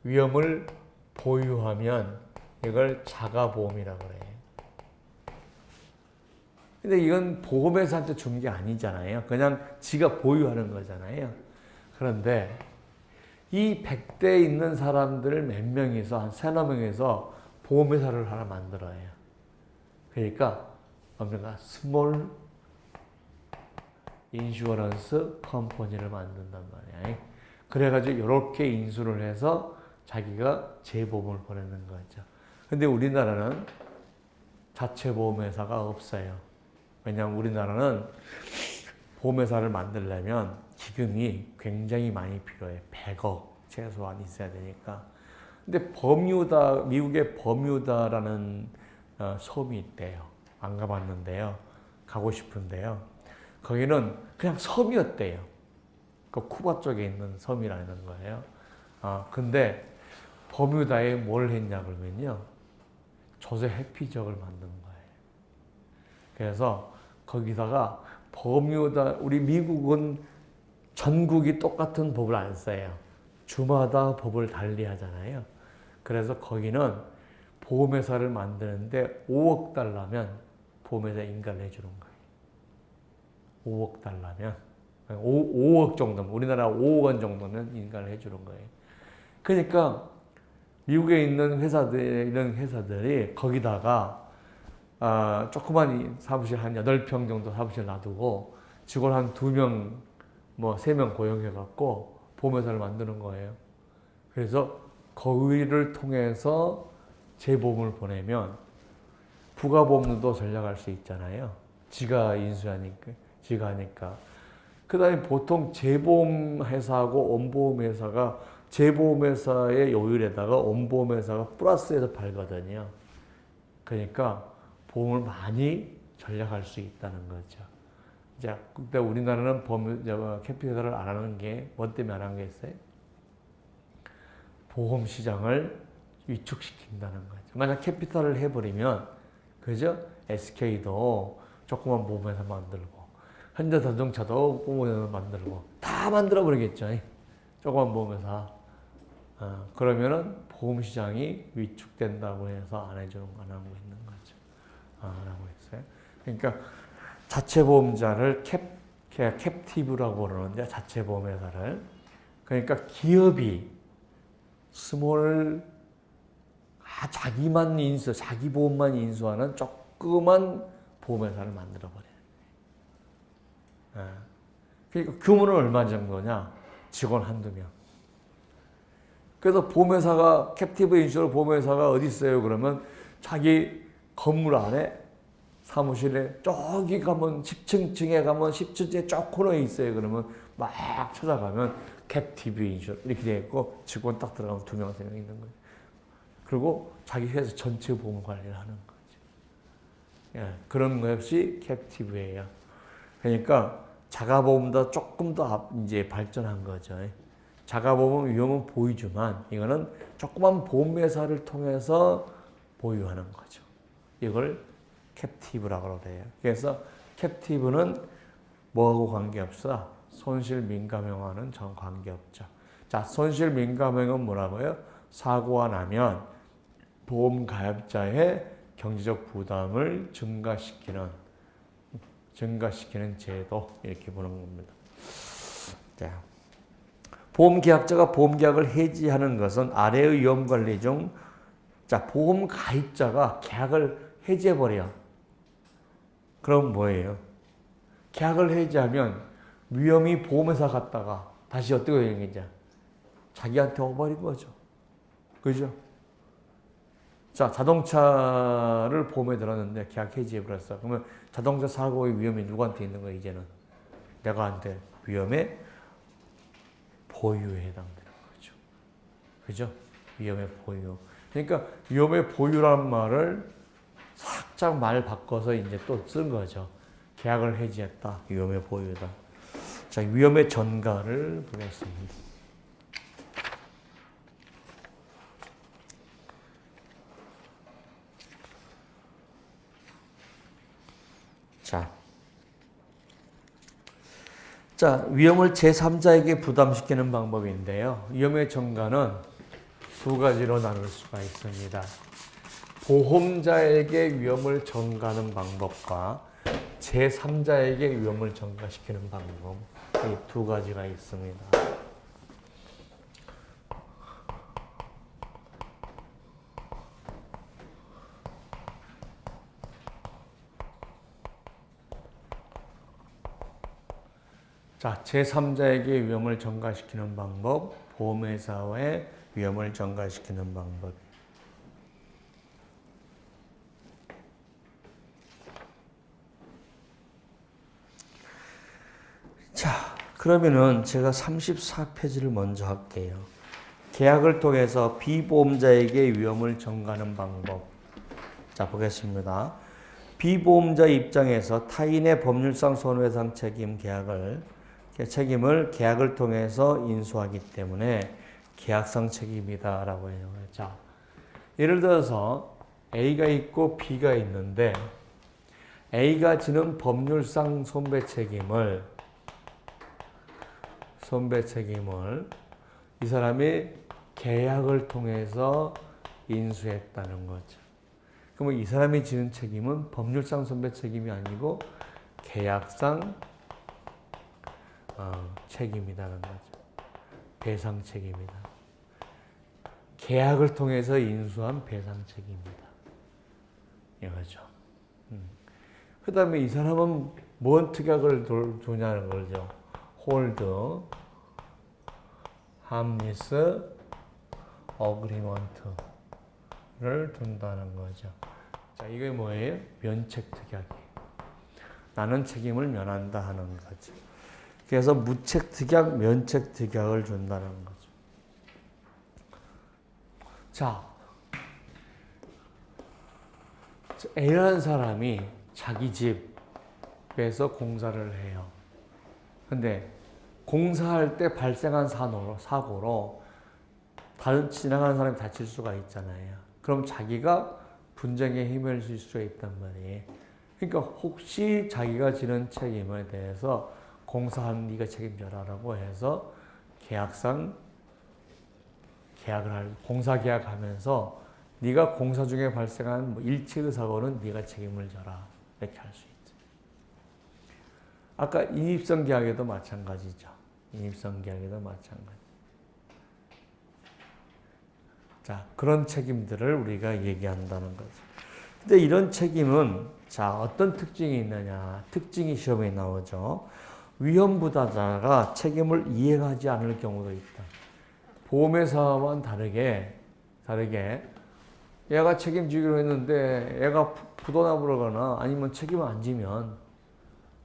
S1: 위험을 보유하면 이걸 자가보험이라고 그래요. 근데 이건 보험회사한테 준 게 아니잖아요. 그냥 지가 보유하는 거잖아요. 그런데 이 100대에 있는 사람들 몇 명이서 한 세너 명이서 보험회사를 하나 만들어요. 그러니까 뭡니까? 스몰 인슈어런스 컴퍼니를 만든단 말이야. 그래가지고 이렇게 인수를 해서 자기가 재보험을 보내는 거죠. 근데 우리나라는 자체 보험회사가 없어요. 왜냐하면 우리나라는 보험회사를 만들려면 기금이 굉장히 많이 필요해. 100억 최소한 있어야 되니까. 근데 버뮤다, 미국의 버뮤다라는 섬이 있대요. 안 가봤는데요. 가고 싶은데요. 거기는 그냥 섬이었대요. 그 쿠바 쪽에 있는 섬이라는 거예요. 근데 버뮤다에 뭘 했냐 그러면요. 조세 회피적을 만든 거예요. 그래서 거기다가 버뮤다, 우리 미국은 전국이 똑같은 법을 안 써요. 주마다 법을 달리 하잖아요. 그래서 거기는 보험회사를 만드는데 5억 달러면 보험회사 인가를 해주는 거예요. 5억 달러면 5억 정도면 우리나라 5억 원 정도면 인가를 해주는 거예요. 그러니까 미국에 있는 이런 회사들이 거기다가 조그만 사무실 한 8평 정도 사무실 놔두고 직원 한 2명, 3명 고용해갖고 보험회사를 만드는 거예요. 그래서 거기를 통해서 재보험을 보내면 부가보험료도 전략할 수 있잖아요. 지가 인수하니까, 지가 하니까. 그 다음에 보통 재보험회사하고 원보험회사가 재보험회사의 요율에다가 원보험회사가 플러스해서 팔거든요. 그러니까 보험을 많이 전략할 수 있다는 거죠. 자, 근데 우리나라는 캐피탈을 안 하는 게, 뭐 때문에 안 하는 게 있어요? 보험 시장을 위축시킨다는 거죠. 만약 캐피탈을 해버리면, 그죠? SK도 조그만 보험회사 만들고, 현대자동차도 보험회사 만들고, 다 만들어버리겠죠. 조그만 보험회사. 그러면은 보험 시장이 위축된다고 해서 안 하고 있는 거죠. 안 하고 있어요. 그러니까 자체 보험자를 캡티브라고 그러는데, 자체 보험회사를. 그러니까 기업이 스몰 자기만 자기 보험만 인수하는 조그만 보험회사를 만들어버려요. 그러니까 규모는 얼마 정도냐? 직원 한두 명. 그래서 보험회사가, 캡티브 인슈어 보험회사가 어디 있어요? 그러면 자기 건물 안에 사무실에 저기 가면 10층에 가면 10층에 쫙 코너에 있어요. 그러면 막 찾아가면 캡티브 인슈어 이렇게 되어 있고 직원 딱 들어가면 2명, 3명 있는 거예요. 그리고 자기 회사 전체 보험 관리를 하는 거죠. 그런 것이 캡티브예요. 그러니까 자가보험보다 조금 더 이제 발전한 거죠. 자가보험은 위험은 보이지만 이거는 조그만 보험회사를 통해서 보유하는 거죠. 이걸 캡티브라고 그래요. 그래서 캡티브는 뭐하고 관계없어? 손실 민감형과는 전 관계없죠. 자, 손실 민감형은 뭐라고요? 사고가 나면 보험 가입자의 경제적 부담을 증가시키는 제도, 이렇게 보는 겁니다. 자, 보험계약자가 보험계약을 해지하는 것은 아래의 위험관리 중, 자, 보험 가입자가 계약을 해지해버려. 그럼 뭐예요? 계약을 해지하면 위험이 보험회사 갔다가 다시 어떻게 되는 거죠? 자기한테 오버린 거죠. 그죠? 자, 자동차를 보험에 들었는데 계약 해지해버렸어. 그러면 자동차 사고의 위험이 누구한테 있는 거야, 이제는? 내가한테 위험의 보유에 해당되는 거죠. 그죠? 위험의 보유. 그러니까 위험의 보유라는 말을 살짝 말 바꿔서 이제 또 쓴 거죠. 계약을 해지했다. 위험의 보유다. 자, 위험의 전가를 보겠습니다. 자, 위험을 제3자에게 부담시키는 방법인데요. 위험의 전가는 두 가지로 나눌 수가 있습니다. 보험자에게 위험을 전가하는 방법과 제3자에게 위험을 전가시키는 방법, 이 두 가지가 있습니다. 자, 제3자에게 위험을 전가시키는 방법, 보험회사의 위험을 전가시키는 방법. 자, 그러면은 제가 34페이지를 먼저 할게요. 계약을 통해서 비보험자에게 위험을 전가하는 방법. 자, 보겠습니다. 비보험자 입장에서 타인의 법률상 손해배상 책임을 계약을 통해서 인수하기 때문에 계약상 책임이다라고 해요. 자, 예를 들어서 A가 있고 B가 있는데 A가 지는 법률상 손배 책임을 이 사람이 계약을 통해서 인수했다는 거죠. 그러면 이 사람이 지는 책임은 법률상 손배 책임이 아니고 계약상 책임이라는 거죠. 배상 책임이다. 계약을 통해서 인수한 배상 책임이다. 이거죠. 그 다음에 이 사람은 뭔 특약을 두냐는 거죠. 홀드, 함리스, 어그리먼트를 둔다는 거죠. 자, 이게 뭐예요? 면책 특약이에요. 나는 책임을 면한다 하는 거죠. 그래서 무책 특약, 면책 특약을 준다는 거죠. 자, A라는 사람이 자기 집에서 공사를 해요. 근데 공사할 때 발생한 사고로 다른 지나가는 사람이 다칠 수가 있잖아요. 그럼 자기가 분쟁에 힘을 쓸 수가 있단 말이에요. 그러니까 혹시 자기가 지는 책임에 대해서 공사한 네가 책임져라라고 해서 공사 계약하면서 네가 공사 중에 발생한 일체의 사고는 네가 책임을 져라 이렇게 할 수 있죠. 아까 인입성 계약에도 마찬가지죠. 인입성 계약에도 마찬가지. 자, 그런 책임들을 우리가 얘기한다는 거죠. 근데 이런 책임은 자, 어떤 특징이 있느냐? 특징이 시험에 나오죠. 위험부담자가 책임을 이행하지 않을 경우도 있다. 보험회사와는 다르게 얘가 책임지기로 했는데 얘가 부도나버리거나 아니면 책임을 안 지면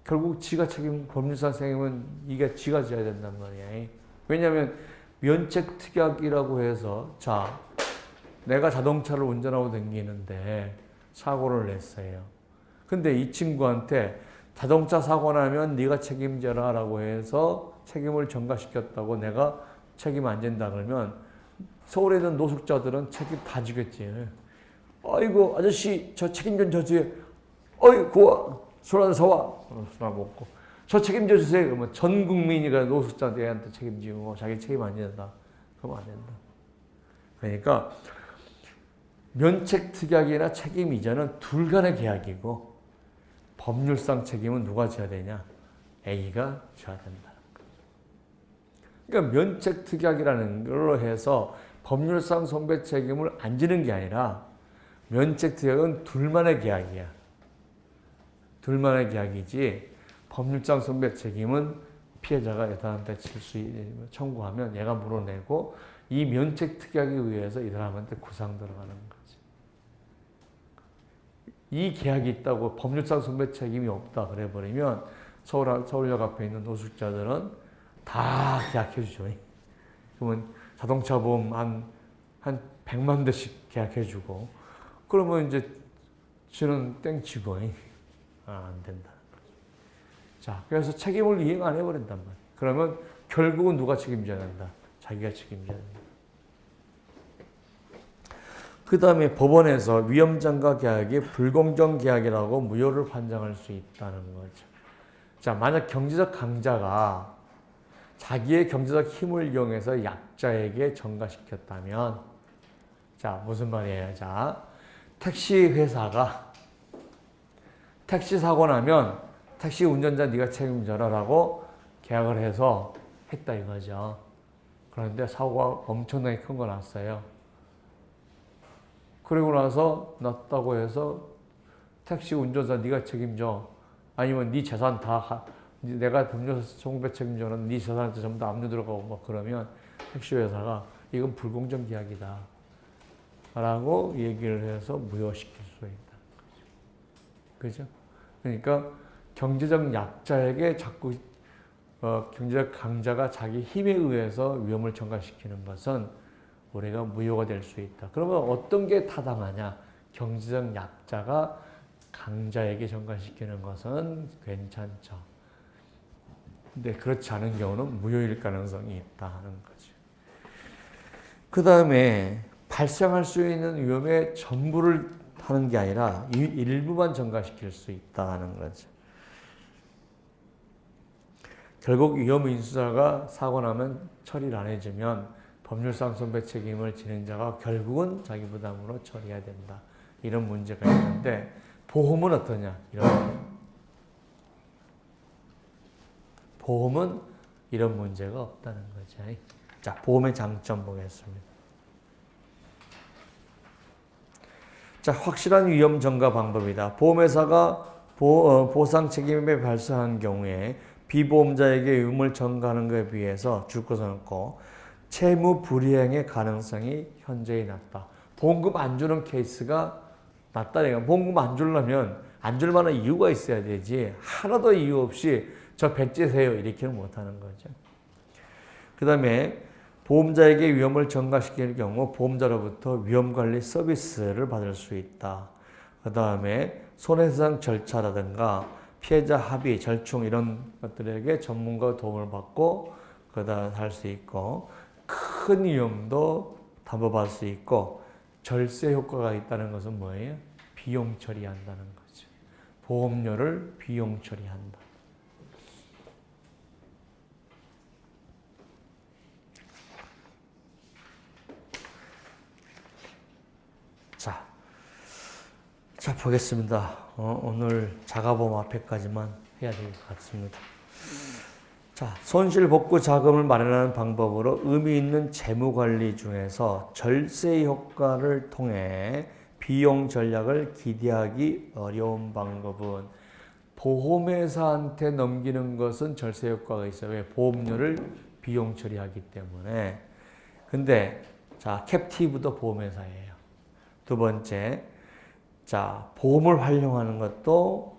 S1: 결국 지가 법률상 책임은 이게 지가 져야 된단 말이야. 왜냐하면 면책특약이라고 해서 자, 내가 자동차를 운전하고 다니는데 사고를 냈어요. 근데 이 친구한테 자동차 사고 나면 네가 책임져라 라고 해서 책임을 전가시켰다고 내가 책임 안 진다 그러면 서울에 있는 노숙자들은 책임 다 지겠지. 아이고 아저씨 저 책임 좀 져주세요. 어이구 술 한잔 사와. 술 안 먹고 저 책임져 주세요. 그러면 전 국민이 노숙자한테 책임지고 자기 책임 안 진다. 그러면 안 된다. 그러니까 면책특약이나 책임 이전은 둘 간의 계약이고 법률상 책임은 누가 져야 되냐? A가 져야 된다. 그러니까 면책특약이라는 걸로 해서 법률상 손배 책임을 안 지는 게 아니라 면책특약은 둘만의 계약이야. 둘만의 계약이지 법률상 손배 책임은 피해자가 여타한테 청구하면 얘가 물어내고 이 면책특약에 의해서 이 사람한테 구상 들어가는 거지. 이 계약이 있다고 법률상 손배 책임이 없다 그래버리면 서울역 앞에 있는 노숙자들은 다 계약해 주죠. 그러면 자동차 보험 한 100만 대씩 계약해 주고 그러면 이제 지는 땡치고 안 된다. 자, 그래서 책임을 이행 안 해버린단 말이야. 그러면 결국은 누가 책임져야 된다? 자기가 책임져야 된다. 그 다음에 법원에서 위험장가 계약이 불공정 계약이라고 무효를 판정할 수 있다는 거죠. 자, 만약 경제적 강자가 자기의 경제적 힘을 이용해서 약자에게 전가시켰다면, 자, 무슨 말이에요? 자, 택시 회사가 택시 사고 나면 택시 운전자 네가 책임져라 라고 계약을 해서 했다 이거죠. 그런데 사고가 엄청나게 큰 거 났어요. 그리고 나서 났다고 해서 택시 운전자 네가 책임져. 아니면 네 재산 다 내가 법률상 손배 책임져는 네 재산한테 전부 다 압류 들어가고 막 그러면 택시 회사가 이건 불공정 계약이다 라고 얘기를 해서 무효시킬 수 있다는 거죠. 그죠? 그러니까 경제적 약자에게 자꾸 경제적 강자가 자기 힘에 의해서 위험을 전가시키는 것은 우리가 무효가 될 수 있다. 그러면 어떤 게 타당하냐? 경제적 약자가 강자에게 전가시키는 것은 괜찮죠. 근데 그렇지 않은 경우는 무효일 가능성이 있다는 거죠. 그 다음에 발생할 수 있는 위험의 전부를 하는 게 아니라 일부만 전가시킬 수 있다는 거죠. 결국 위험인수자가 사고 나면 처리를 안 해주면 법률상 손배 책임을 지는 자가 결국은 자기 부담으로 처리해야 된다. 이런 문제가 있는데 보험은 어떠냐? 보험은 이런 문제가 없다는 거죠. 자, 보험의 장점 보겠습니다. 자, 확실한 위험 전가 방법이다. 보험회사가 보상 책임이 발생한 경우에 비보험자에게 위험을 전가하는 것에 비해서 줄 것은 없고 채무 불이행의 가능성이 현저히 낮다. 보험금 안 주는 케이스가 낮다니까. 보험금 안 주려면 안 줄 만한 이유가 있어야 되지. 하나도 이유 없이 저 배째세요 이렇게는 못하는 거죠. 그 다음에 보험자에게 위험을 전가시킬 경우 보험자로부터 위험관리 서비스를 받을 수 있다. 그 다음에 손해배상 절차라든가 피해자 합의, 절충 이런 것들에게 전문가 도움을 받고 그다음 할 수 있고 큰 위험도 담보받을 수 있고 절세 효과가 있다는 것은 뭐예요? 비용 처리한다는 거죠. 보험료를 비용 처리한다. 자 보겠습니다. 오늘 자가보험 앞에까지만 해야 될 것 같습니다. 자, 손실 복구 자금을 마련하는 방법으로 의미 있는 재무 관리 중에서 절세 효과를 통해 비용 전략을 기대하기 어려운 방법은 보험회사한테 넘기는 것은 절세 효과가 있어요. 왜? 보험료를 비용 처리하기 때문에. 근데 자, 캡티브도 보험회사예요. 두 번째, 자, 보험을 활용하는 것도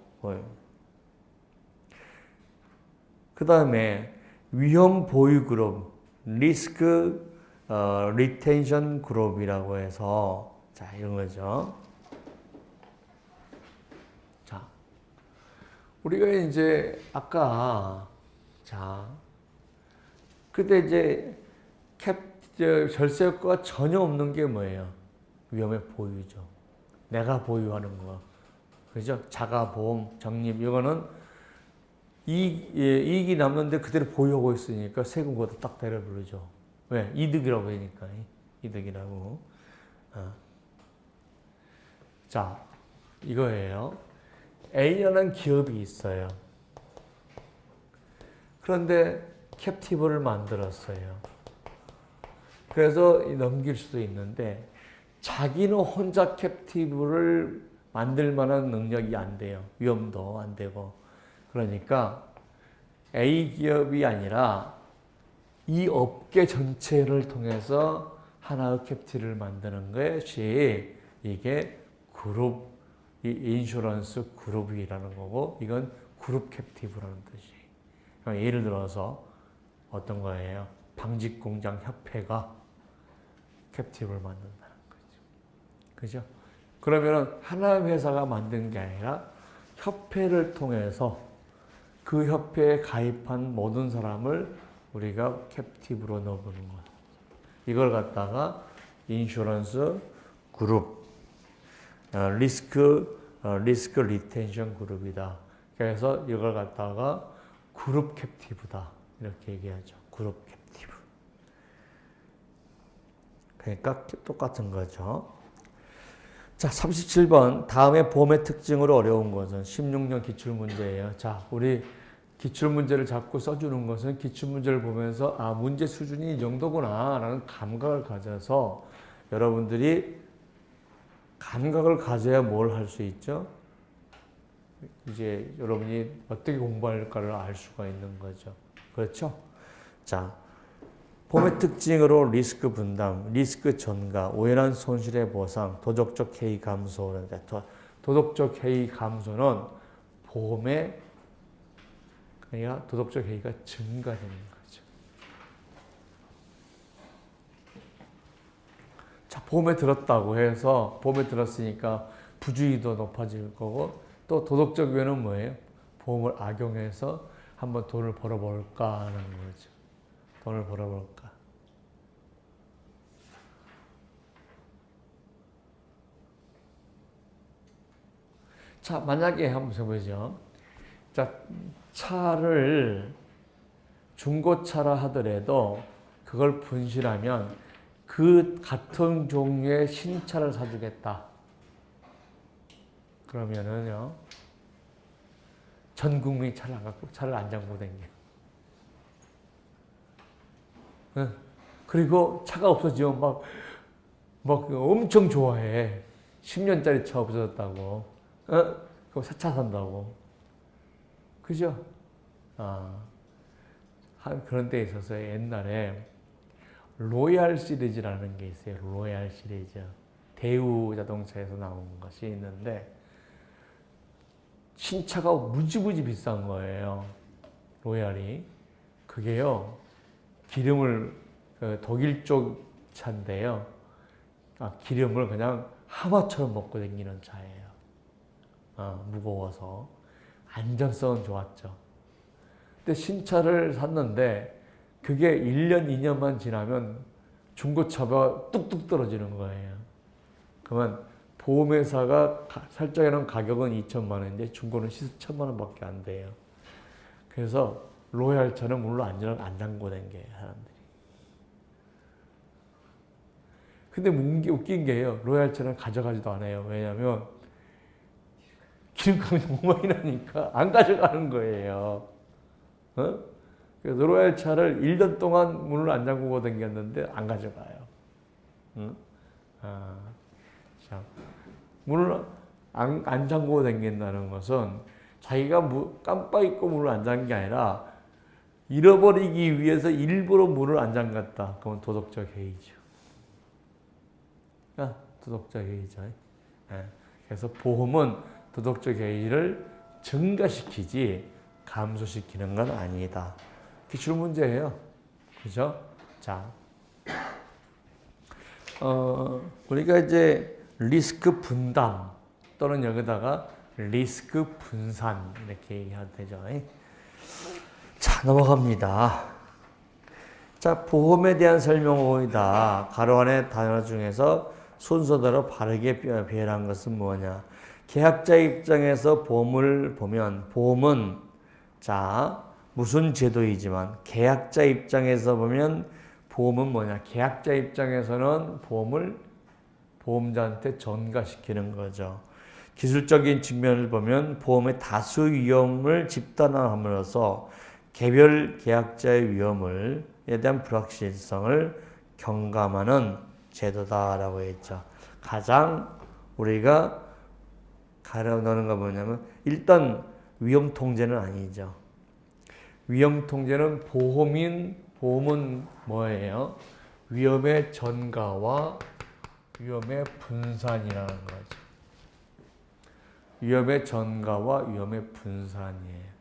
S1: 그 다음에 위험 보유 그룹, 리스크 리텐션 그룹이라고 해서 자, 이런 거죠. 자, 우리가 이제 아까 자, 그때 이제 절세 효과가 전혀 없는 게 뭐예요? 위험의 보유죠. 내가 보유하는 거. 그죠? 자가보험, 적립, 이거는 이익이 남는데 그대로 보유하고 있으니까 세금 그것도 딱 때려 부르죠. 왜? 이득이라고 하니까. 이득이라고. 자, 이거예요. A라는 기업이 있어요. 그런데 캡티브를 만들었어요. 그래서 넘길 수도 있는데 자기는 혼자 캡티브를 만들 만한 능력이 안 돼요. 위험도 안 되고. 그러니까 A 기업이 아니라 이 업계 전체를 통해서 하나의 캡티브를 만드는 것이 이게 그룹, 이 인슈런스 그룹이라는 거고 이건 그룹 캡티브라는 뜻이에요. 예를 들어서 어떤 거예요? 방직공장 협회가 캡티브를 만든다는 거죠. 그죠? 그러면 하나의 회사가 만든 게 아니라 협회를 통해서 그 협회에 가입한 모든 사람을 우리가 캡티브로 넣어보는 거예요. 이걸 갖다가 인슈런스 그룹, 리스크 리텐션 그룹이다. 그래서 이걸 갖다가 그룹 캡티브다. 이렇게 얘기하죠. 그룹 캡티브. 그러니까 똑같은 거죠. 자, 37번. 다음에 보험의 특징으로 어려운 것은 16년 기출문제예요. 자, 우리 기출문제를 자꾸 써주는 것은 기출문제를 보면서 아, 문제 수준이 이 정도구나 라는 감각을 가져서 여러분들이 감각을 가져야 뭘 할 수 있죠? 이제 여러분이 어떻게 공부할까를 알 수가 있는 거죠. 그렇죠? 자, 보험의 특징으로 리스크 분담, 리스크 전가, 오연한 손실의 보상, 도덕적 해이 감소. 도덕적 해이 감소는 보험의 그러니까 도덕적 해이가 증가되는 거죠. 자, 보험에 들었다고 해서 보험에 들었으니까 부주의도 높아질 거고 또 도덕적 외는 뭐예요? 보험을 악용해서 한번 돈을 벌어볼까 하는 거죠. 돈을 벌어볼까. 자, 만약에 한번 해보죠. 자, 차를 중고차라 하더라도 그걸 분실하면 그 같은 종류의 신차를 사주겠다. 그러면은요, 전 국민이 차를 안 갖고 차를 안 잠그고 다녀요. 그리고 차가 없어지면 막 엄청 좋아해. 10년짜리 차 없어졌다고. 그럼 새 차 산다고. 그죠? 그런 데 있어서 옛날에 로얄 시리즈라는 게 있어요. 로얄 시리즈. 대우 자동차에서 나온 것이 있는데 신차가 무지무지 비싼 거예요. 로얄이. 그게요. 기름을 독일 쪽 차인데요. 기름을 그냥 하마처럼 먹고 다니는 차예요. 무거워서. 안전성은 좋았죠. 근데 신차를 샀는데 그게 1년, 2년만 지나면 중고차가 뚝뚝 떨어지는 거예요. 그러면 보험회사가 설정해놓은 가격은 2천만 원인데 중고는 10천만 원밖에 안 돼요. 그래서 로얄차는 물론 안 잠고 댕겨요, 사람들이. 근데 웃긴 게요. 로얄차는 가져가지도 않아요. 왜냐하면 기름값이 너무 많이 나니까 안 가져가는 거예요. 노로헬차를 1년 동안 문을 안 잠그고 다녔는데 안 가져가요. 응? 자, 문을 안 잠그고 다닌다는 것은 자기가 깜빡 잊고 문을 안 잠긴 게 아니라 잃어버리기 위해서 일부러 문을 안 잠갔다. 그건 도덕적 해이죠. 도덕적 해이죠. 그래서 보험은 도덕적 해이를 증가시키지 감소시키는 건 아니다. 기출문제예요. 그죠? 자, 우리가 이제 리스크 분담 또는 여기다가 리스크 분산 이렇게 얘기해도 되죠. 자, 넘어갑니다. 자, 보험에 대한 설명이다. 가로 안의 단어 중에서 순서대로 바르게 배열한 것은 뭐냐? 계약자 입장에서 보험을 보면 보험은 자, 무슨 제도이지만 계약자 입장에서 보면 보험은 뭐냐? 계약자 입장에서는 보험을 보험자한테 전가시키는 거죠. 기술적인 측면을 보면 보험의 다수 위험을 집단화함으로써 개별 계약자의 위험에 대한 불확실성을 경감하는 제도다라고 했죠. 가장 우리가 가려 넣는 거 뭐냐면 일단 위험 통제는 아니죠. 위험 통제는 보험은 뭐예요? 위험의 전가와 위험의 분산이라는 거죠. 위험의 전가와 위험의 분산이에요.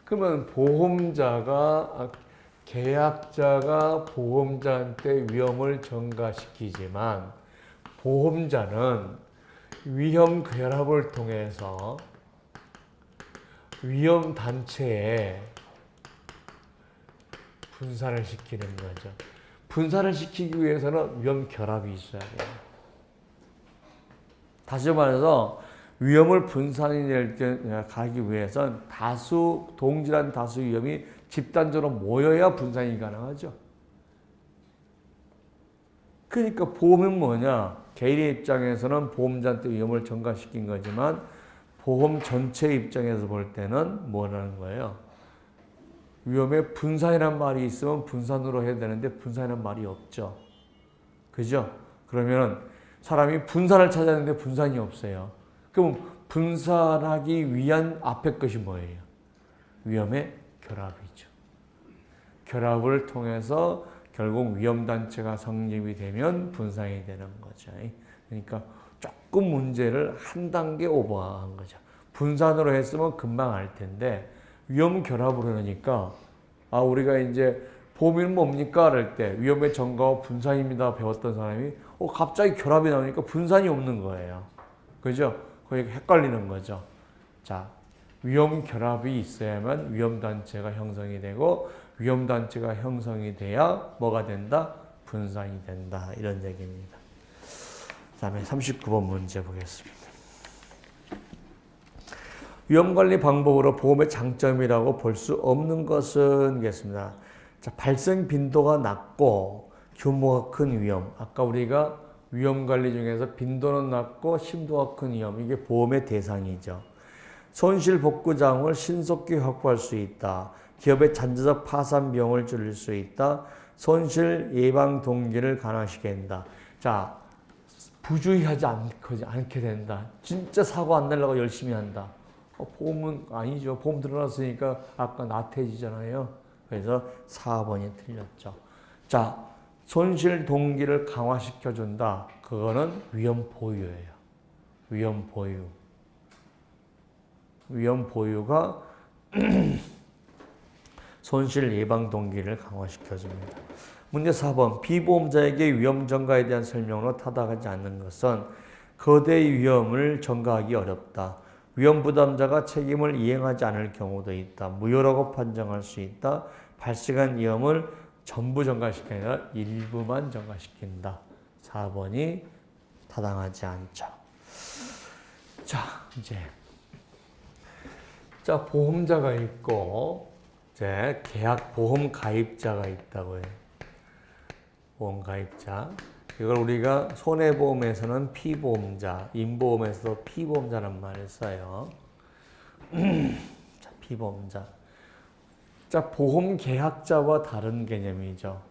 S1: 그러면 계약자가 보험자한테 위험을 전가시키지만 보험자는 위험 결합을 통해서 위험 단체에 분산을 시키는 거죠. 분산을 시키기 위해서는 위험 결합이 있어야 돼요. 다시 말해서 위험을 분산이 될 때 가기 위해선 동질한 다수 위험이 집단적으로 모여야 분산이 가능하죠. 그러니까 보험은 뭐냐? 개인의 입장에서는 보험자한테 위험을 전가시킨 거지만 보험 전체 입장에서 볼 때는 뭐라는 거예요? 위험의 분산이란 말이 있으면 분산으로 해야 되는데 분산이란 말이 없죠. 그죠? 그러면 사람이 분산을 찾았는데 분산이 없어요. 그럼 분산하기 위한 앞에 것이 뭐예요? 위험의 결합이죠. 결합을 통해서 결국 위험단체가 성립이 되면 분산이 되는 거죠. 그러니까 조금 문제를 한 단계 오버한 거죠. 분산으로 했으면 금방 알 텐데 위험 결합으로 하니까 우리가 이제 보험은 뭡니까? 그럴 때 위험의 전가와 분산입니다. 배웠던 사람이 갑자기 결합이 나오니까 분산이 없는 거예요. 그죠? 거기 헷갈리는 거죠. 자, 위험 결합이 있어야만 위험단체가 형성이 되고 위험단체가 형성이 돼야 뭐가 된다? 분산이 된다. 이런 얘기입니다. 그 다음에 39번 문제 보겠습니다. 위험관리 방법으로 보험의 장점이라고 볼 수 없는 것은 겠습니다. 자, 발생 빈도가 낮고 규모가 큰 위험. 아까 우리가 위험관리 중에서 빈도는 낮고 심도가 큰 위험. 이게 보험의 대상이죠. 손실 복구장을 신속히 확보할 수 있다. 기업의 잔재적 파산 비용을 줄일 수 있다. 손실 예방 동기를 강화시킨다. 자, 부주의하지 않게 된다. 진짜 사고 안 내려고 열심히 한다. 보험은 아니죠. 보험 들어놨으니까 아까 나태해지잖아요. 그래서 4번이 틀렸죠. 자, 손실 동기를 강화시켜준다. 그거는 위험 보유예요. 위험 보유. 위험 보유가 손실 예방 동기를 강화시켜줍니다. 문제 4번. 비보험자에게 위험 전가에 대한 설명으로 타당하지 않는 것은 거대의 위험을 전가하기 어렵다. 위험 부담자가 책임을 이행하지 않을 경우도 있다. 무효라고 판정할 수 있다. 발생한 위험을 전부 전가시키는 게 아니라 일부만 전가시킨다. 4번이 타당하지 않죠. 자, 이제 보험자가 있고 이제 계약 보험 가입자가 있다고 해요. 보험 가입자. 이걸 우리가 손해보험에서는 피보험자, 임보험에서도 피보험자란 말을 써요. 자, 피보험자. 자, 보험 계약자와 다른 개념이죠.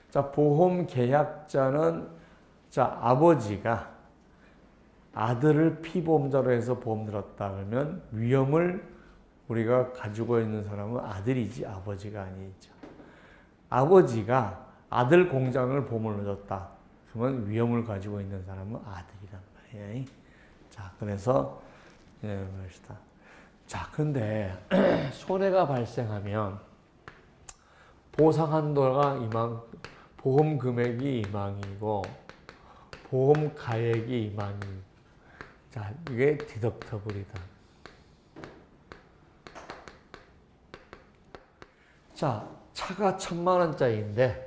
S1: 자, 보험 계약자는 자, 아버지가 아들을 피보험자로 해서 보험 들었다 그러면 위험을 우리가 가지고 있는 사람은 아들이지 아버지가 아니죠. 아버지가 아들 공장을 보험을 넣었다. 그러면 위험을 가지고 있는 사람은 아들이란 말이에요. 자, 그래서 봅시다. 자, 근데 손해가 발생하면 보상 한도가 보험 금액이 이만이고 보험 가액이 이만이. 자, 이게 디덕터블이다. 자, 차가 1,000만 원짜리인데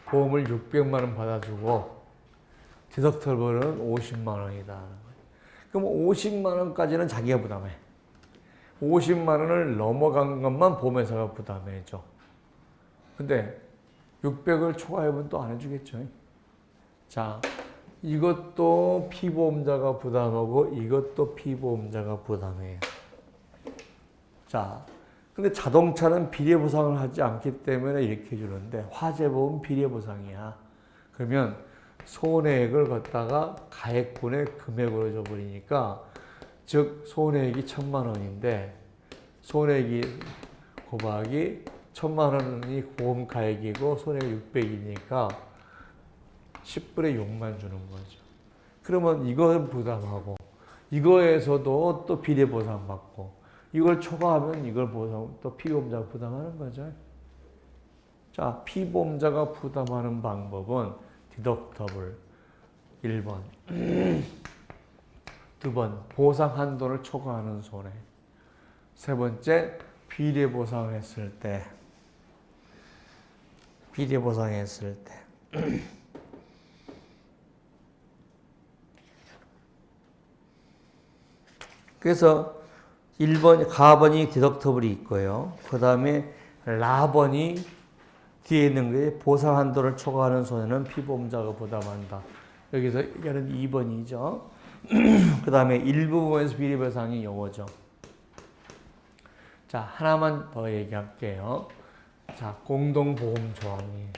S1: 보험을 600만 원 받아주고 디덕터블은 50만 원이다. 그럼 50만 원까지는 자기가 부담해. 50만 원을 넘어간 것만 보험회사가 부담해줘. 근데 600을 초과해보면 또 안 해주겠죠. 자, 이것도 피보험자가 부담하고 이것도 피보험자가 부담해요. 자, 근데 자동차는 비례보상을 하지 않기 때문에 이렇게 주는데 화재보험 비례보상이야. 그러면 손해액을 갖다가 가액분의 금액으로 줘버리니까 즉 손해액이 1,000만 원인데 손해액이 곱하기 1,000만 원이 보험 가액이고 손해액이 600이니까 10분의 6만 주는 거죠. 그러면 이걸 부담하고 이거에서도 또 비례보상 받고 이걸 초과하면 이걸 보상 또 피보험자가 부담하는 거죠. 자, 피보험자가 부담하는 방법은 디덕터블 1번 2번 보상 한도를 초과하는 손해 3번째 비례보상했을 때 그래서 1번 가번이 디덕터블이 있고요. 그 다음에 라번이 뒤에 있는 게 보상 한도를 초과하는 손해는 피보험자가 부담한다. 여기서 이거는 2번이죠. 그 다음에 일부 부분에서 비례보상이 요거죠. 자, 하나만 더 얘기할게요. 자, 공동보험 조항이.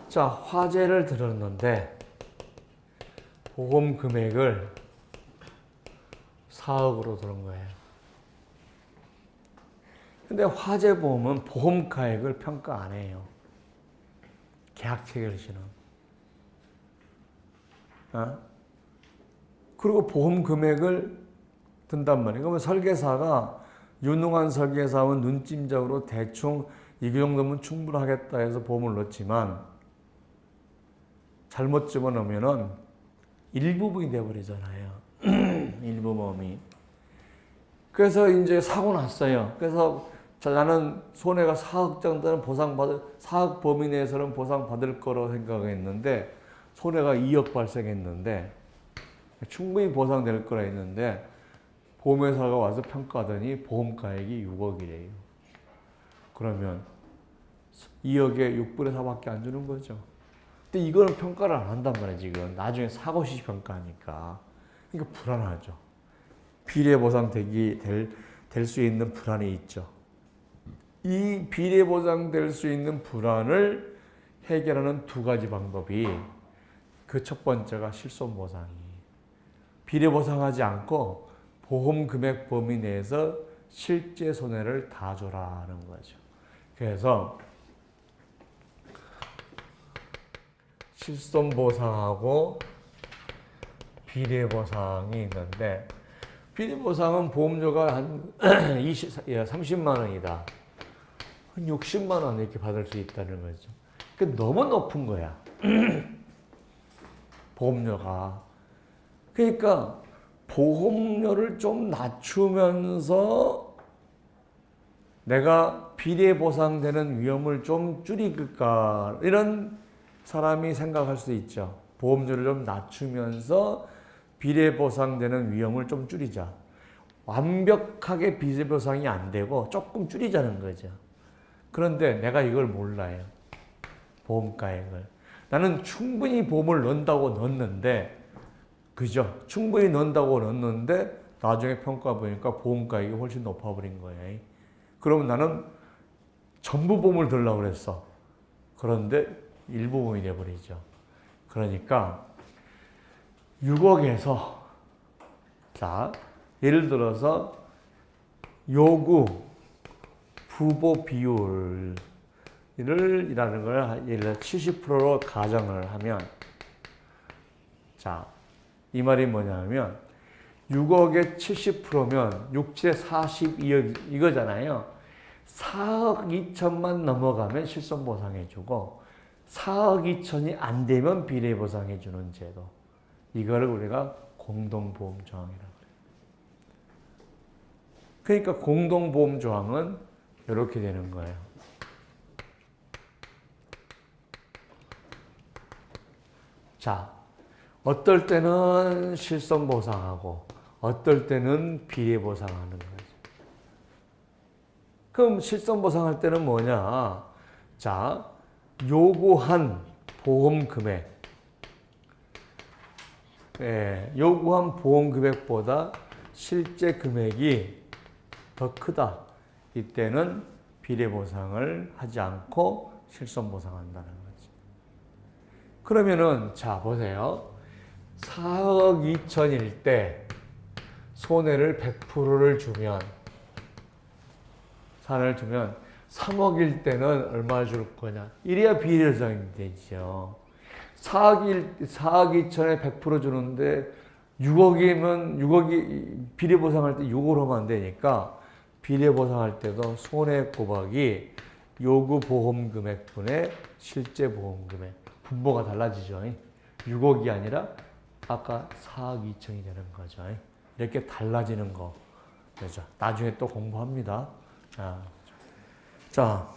S1: 자, 화재를 들었는데 보험 금액을 4억으로 들은 거예요. 근데 화재보험은 보험 가액을 평가 안 해요. 계약 체결 시는. 그리고 보험 금액을 든단 말이에요. 그러면 설계사가 유능한 설계사는 눈찜적으로 대충 이 정도면 충분하겠다 해서 보험을 넣지만 잘못 집어넣으면은 일부분이 돼버리잖아요. 일부 보험이. 그래서 이제 사고 났어요. 그래서 나는 손해가 4억 정도는 4억 범위 내에서는 보상받을 거라고 생각했는데 손해가 2억 발생했는데 충분히 보상될 거라 했는데 보험회사가 와서 평가하더니 보험가액이 6억이래요. 그러면 2억에 6분의 4밖에 안 주는 거죠. 근데 이거는 평가를 안 한단 말이에요, 지금. 나중에 사고 시 평가하니까. 그러니까 불안하죠. 비례보상 될 수 있는 불안이 있죠. 이 비례보상 될 수 있는 불안을 해결하는 두 가지 방법이 그 첫 번째가 실손보상이. 비례보상하지 않고 보험 금액 범위 내에서 실제 손해를 다 줘라는 거죠. 그래서 실손보상하고 비례보상이 있는데 비례보상은 보험료가 한 30만 원이다. 한 60만 원 이렇게 받을 수 있다는 거죠. 그러니까 너무 높은 거야. 보험료가. 그러니까 보험료를 좀 낮추면서 내가 비례보상되는 위험을 좀 줄일까 이런 사람이 생각할 수 있죠. 보험료를 좀 낮추면서 비례보상되는 위험을 좀 줄이자. 완벽하게 비례보상이 안 되고 조금 줄이자는 거죠. 그런데 내가 이걸 몰라요. 보험가액을. 나는 충분히 보험을 넣는다고 넣었는데 그죠? 충분히 넣는다고 넣었는데 나중에 평가 보니까 보험가액이 훨씬 높아버린 거예요. 그러면 나는 전부 보험을 들려고 그랬어. 그런데 일부 보험이 돼버리죠. 그러니까 6억에서 자 예를 들어서 요구 부보 비율을 이라는 걸 예를 들어 70%로 가정을 하면 자 이 말이 뭐냐면 6억에 70%면 6, 7에 42억 이거잖아요. 4억 2천만 넘어가면 실손보상해주고 4억 2천이 안 되면 비례보상해주는 제도. 이거를 우리가 공동보험조항이라고 해요. 그러니까 공동보험조항은 이렇게 되는 거예요. 자, 어떨 때는 실손보상하고 어떨 때는 비례보상하는 거죠. 그럼 실손보상할 때는 뭐냐? 자, 요구한 보험 금액, 요구한 보험 금액보다 실제 금액이 더 크다. 이때는 비례보상을 하지 않고 실손보상한다는 거지. 그러면은 자 보세요. 4억 2천일 때 손해를 100%를 주면 3억일 때는 얼마 줄 거냐. 이래야 비례보상이 되죠. 4억 2천에 100% 주는데 6억이 비례보상할 때 6억으로 하면 안 되니까 비례보상할 때도 손해꼬박이 요구 보험 금액분의 실제 보험 금액 분모가 달라지죠. 6억이 아니라 아까 4억 2천이 되는 거죠. 이렇게 달라지는 거. 그렇죠. 나중에 또 공부합니다. 자,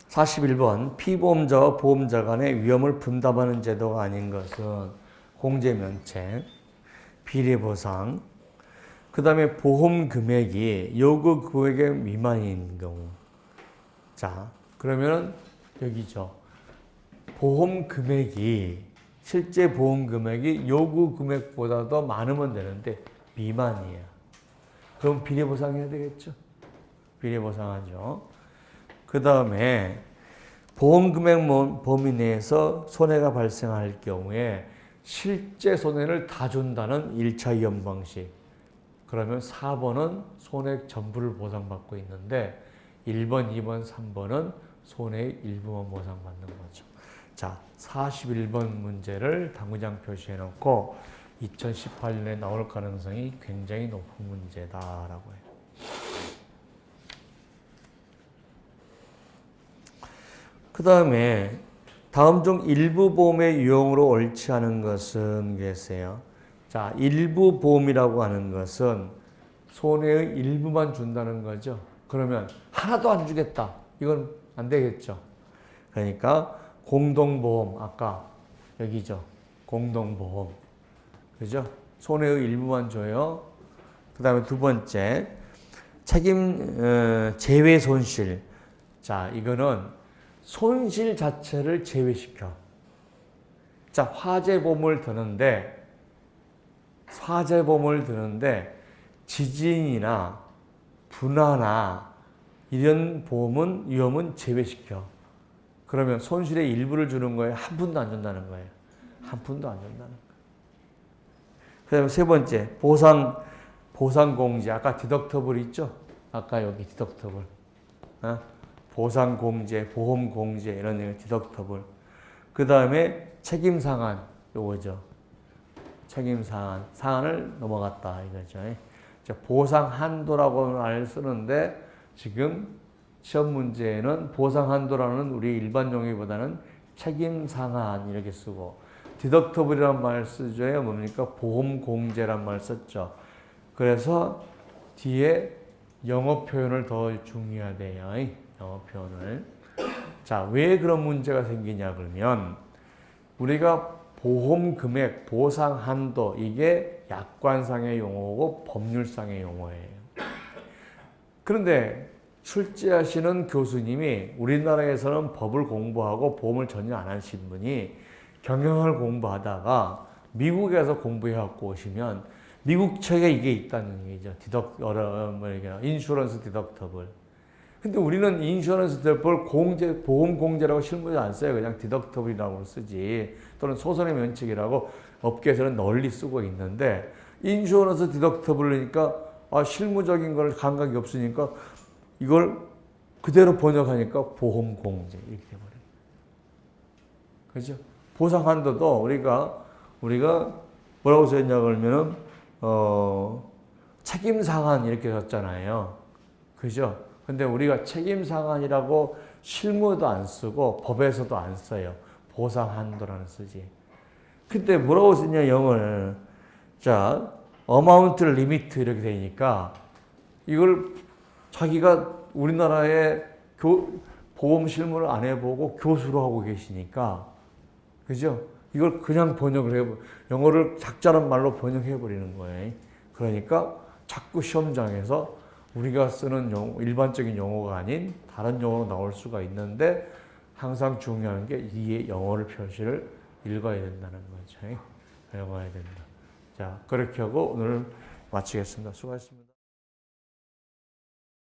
S1: 41번. 피보험자와 보험자 간의 위험을 분담하는 제도가 아닌 것은 공제면책, 비례보상, 그 다음에 보험 금액이 요구 금액의 미만인 경우. 자, 그러면 여기죠. 보험 금액이 실제 보험 금액이 요구 금액보다 많으면 되는데 미만이에요. 그럼 비례보상해야 되겠죠? 비례보상하죠. 그 다음에 보험 금액 범위 내에서 손해가 발생할 경우에 실제 손해를 다 준다는 1차 위험 방식. 그러면 4번은 손해 전부를 보상받고 있는데 1번, 2번, 3번은 손해의 일부만 보상받는 거죠. 자, 41번 문제를 당구장 표시해 놓고 2018년에 나올 가능성이 굉장히 높은 문제다라고 해요. 그 다음에 다음 중 일부 보험의 유형으로 옳지 않은 것은 계세요. 자, 일부 보험이라고 하는 것은 손해의 일부만 준다는 거죠. 그러면 하나도 안 주겠다. 이건 안 되겠죠. 그러니까 공동보험, 아까 여기죠. 공동보험. 그죠? 손해의 일부만 줘요. 그 다음에 두 번째, 책임 제외 손실. 자, 이거는 손실 자체를 제외시켜. 자, 화재보험을 드는데 지진이나 분화나 이런 보험은 위험은 제외시켜. 그러면 손실의 일부를 주는 거예요? 한 푼도 안 준다는 거예요. 한 푼도 안 준다는 거예요. 그 다음에 세 번째, 보상공제. 아까 디덕터블 있죠? 아까 여기 디덕터블. 보상공제, 보험공제 이런 거 디덕터블. 그 다음에 책임상한 요거죠. 책임상한. 상한을 넘어갔다 이거죠. 보상한도라고 말 쓰는데 지금 시험 문제에는 보상한도라는 우리 일반 용어보다는 책임상한 이렇게 쓰고 디덕터블이라는 말 쓰죠. 뭡니까? 보험공제란 말 썼죠. 그래서 뒤에 영어 표현을 더 중요해야 돼요. 영어 표현을. 자, 왜 그런 문제가 생기냐 그러면 우리가 보험 금액, 보상 한도 이게 약관상의 용어고 법률상의 용어예요. 그런데 출제하시는 교수님이 우리나라에서는 법을 공부하고 보험을 전혀 안 하신 분이 경영을 공부하다가 미국에서 공부해 갖고 오시면 미국 책에 이게 있다는 얘기죠. 인슈런스 디덕터블. 근데 우리는 인슈런스 디덕터블 보험 공제라고 실무에 안 써요. 그냥 디덕터블이라고 쓰지. 또는 소선의 면책이라고 업계에서는 널리 쓰고 있는데 인슈런스 디덕터블이니까 실무적인 걸 감각이 없으니까 이걸 그대로 번역하니까 보험 공제 이렇게 돼버려요. 그죠? 보상 한도도 우리가 뭐라고 써있냐 그러면은 책임 상한 이렇게 썼잖아요. 그죠? 근데 우리가 책임 상한이라고 실무도 안 쓰고 법에서도 안 써요. 보상 한도라는 쓰지. 그때 뭐라고 쓰냐 영어를. 자, amount limit 이렇게 되니까 이걸 자기가 우리나라에 보험 실무를 안 해보고 교수로 하고 계시니까 그죠? 이걸 그냥 영어를 작자란 말로 번역해버리는 거예요. 그러니까 자꾸 시험장에서 우리가 쓰는 일반적인 용어가 아닌 다른 용어로 나올 수가 있는데 항상 중요한 게 이 영어를 표시를 읽어야 된다는 거죠. 읽어야 된다. 자, 그렇게 하고 오늘 마치겠습니다. 수고하셨습니다.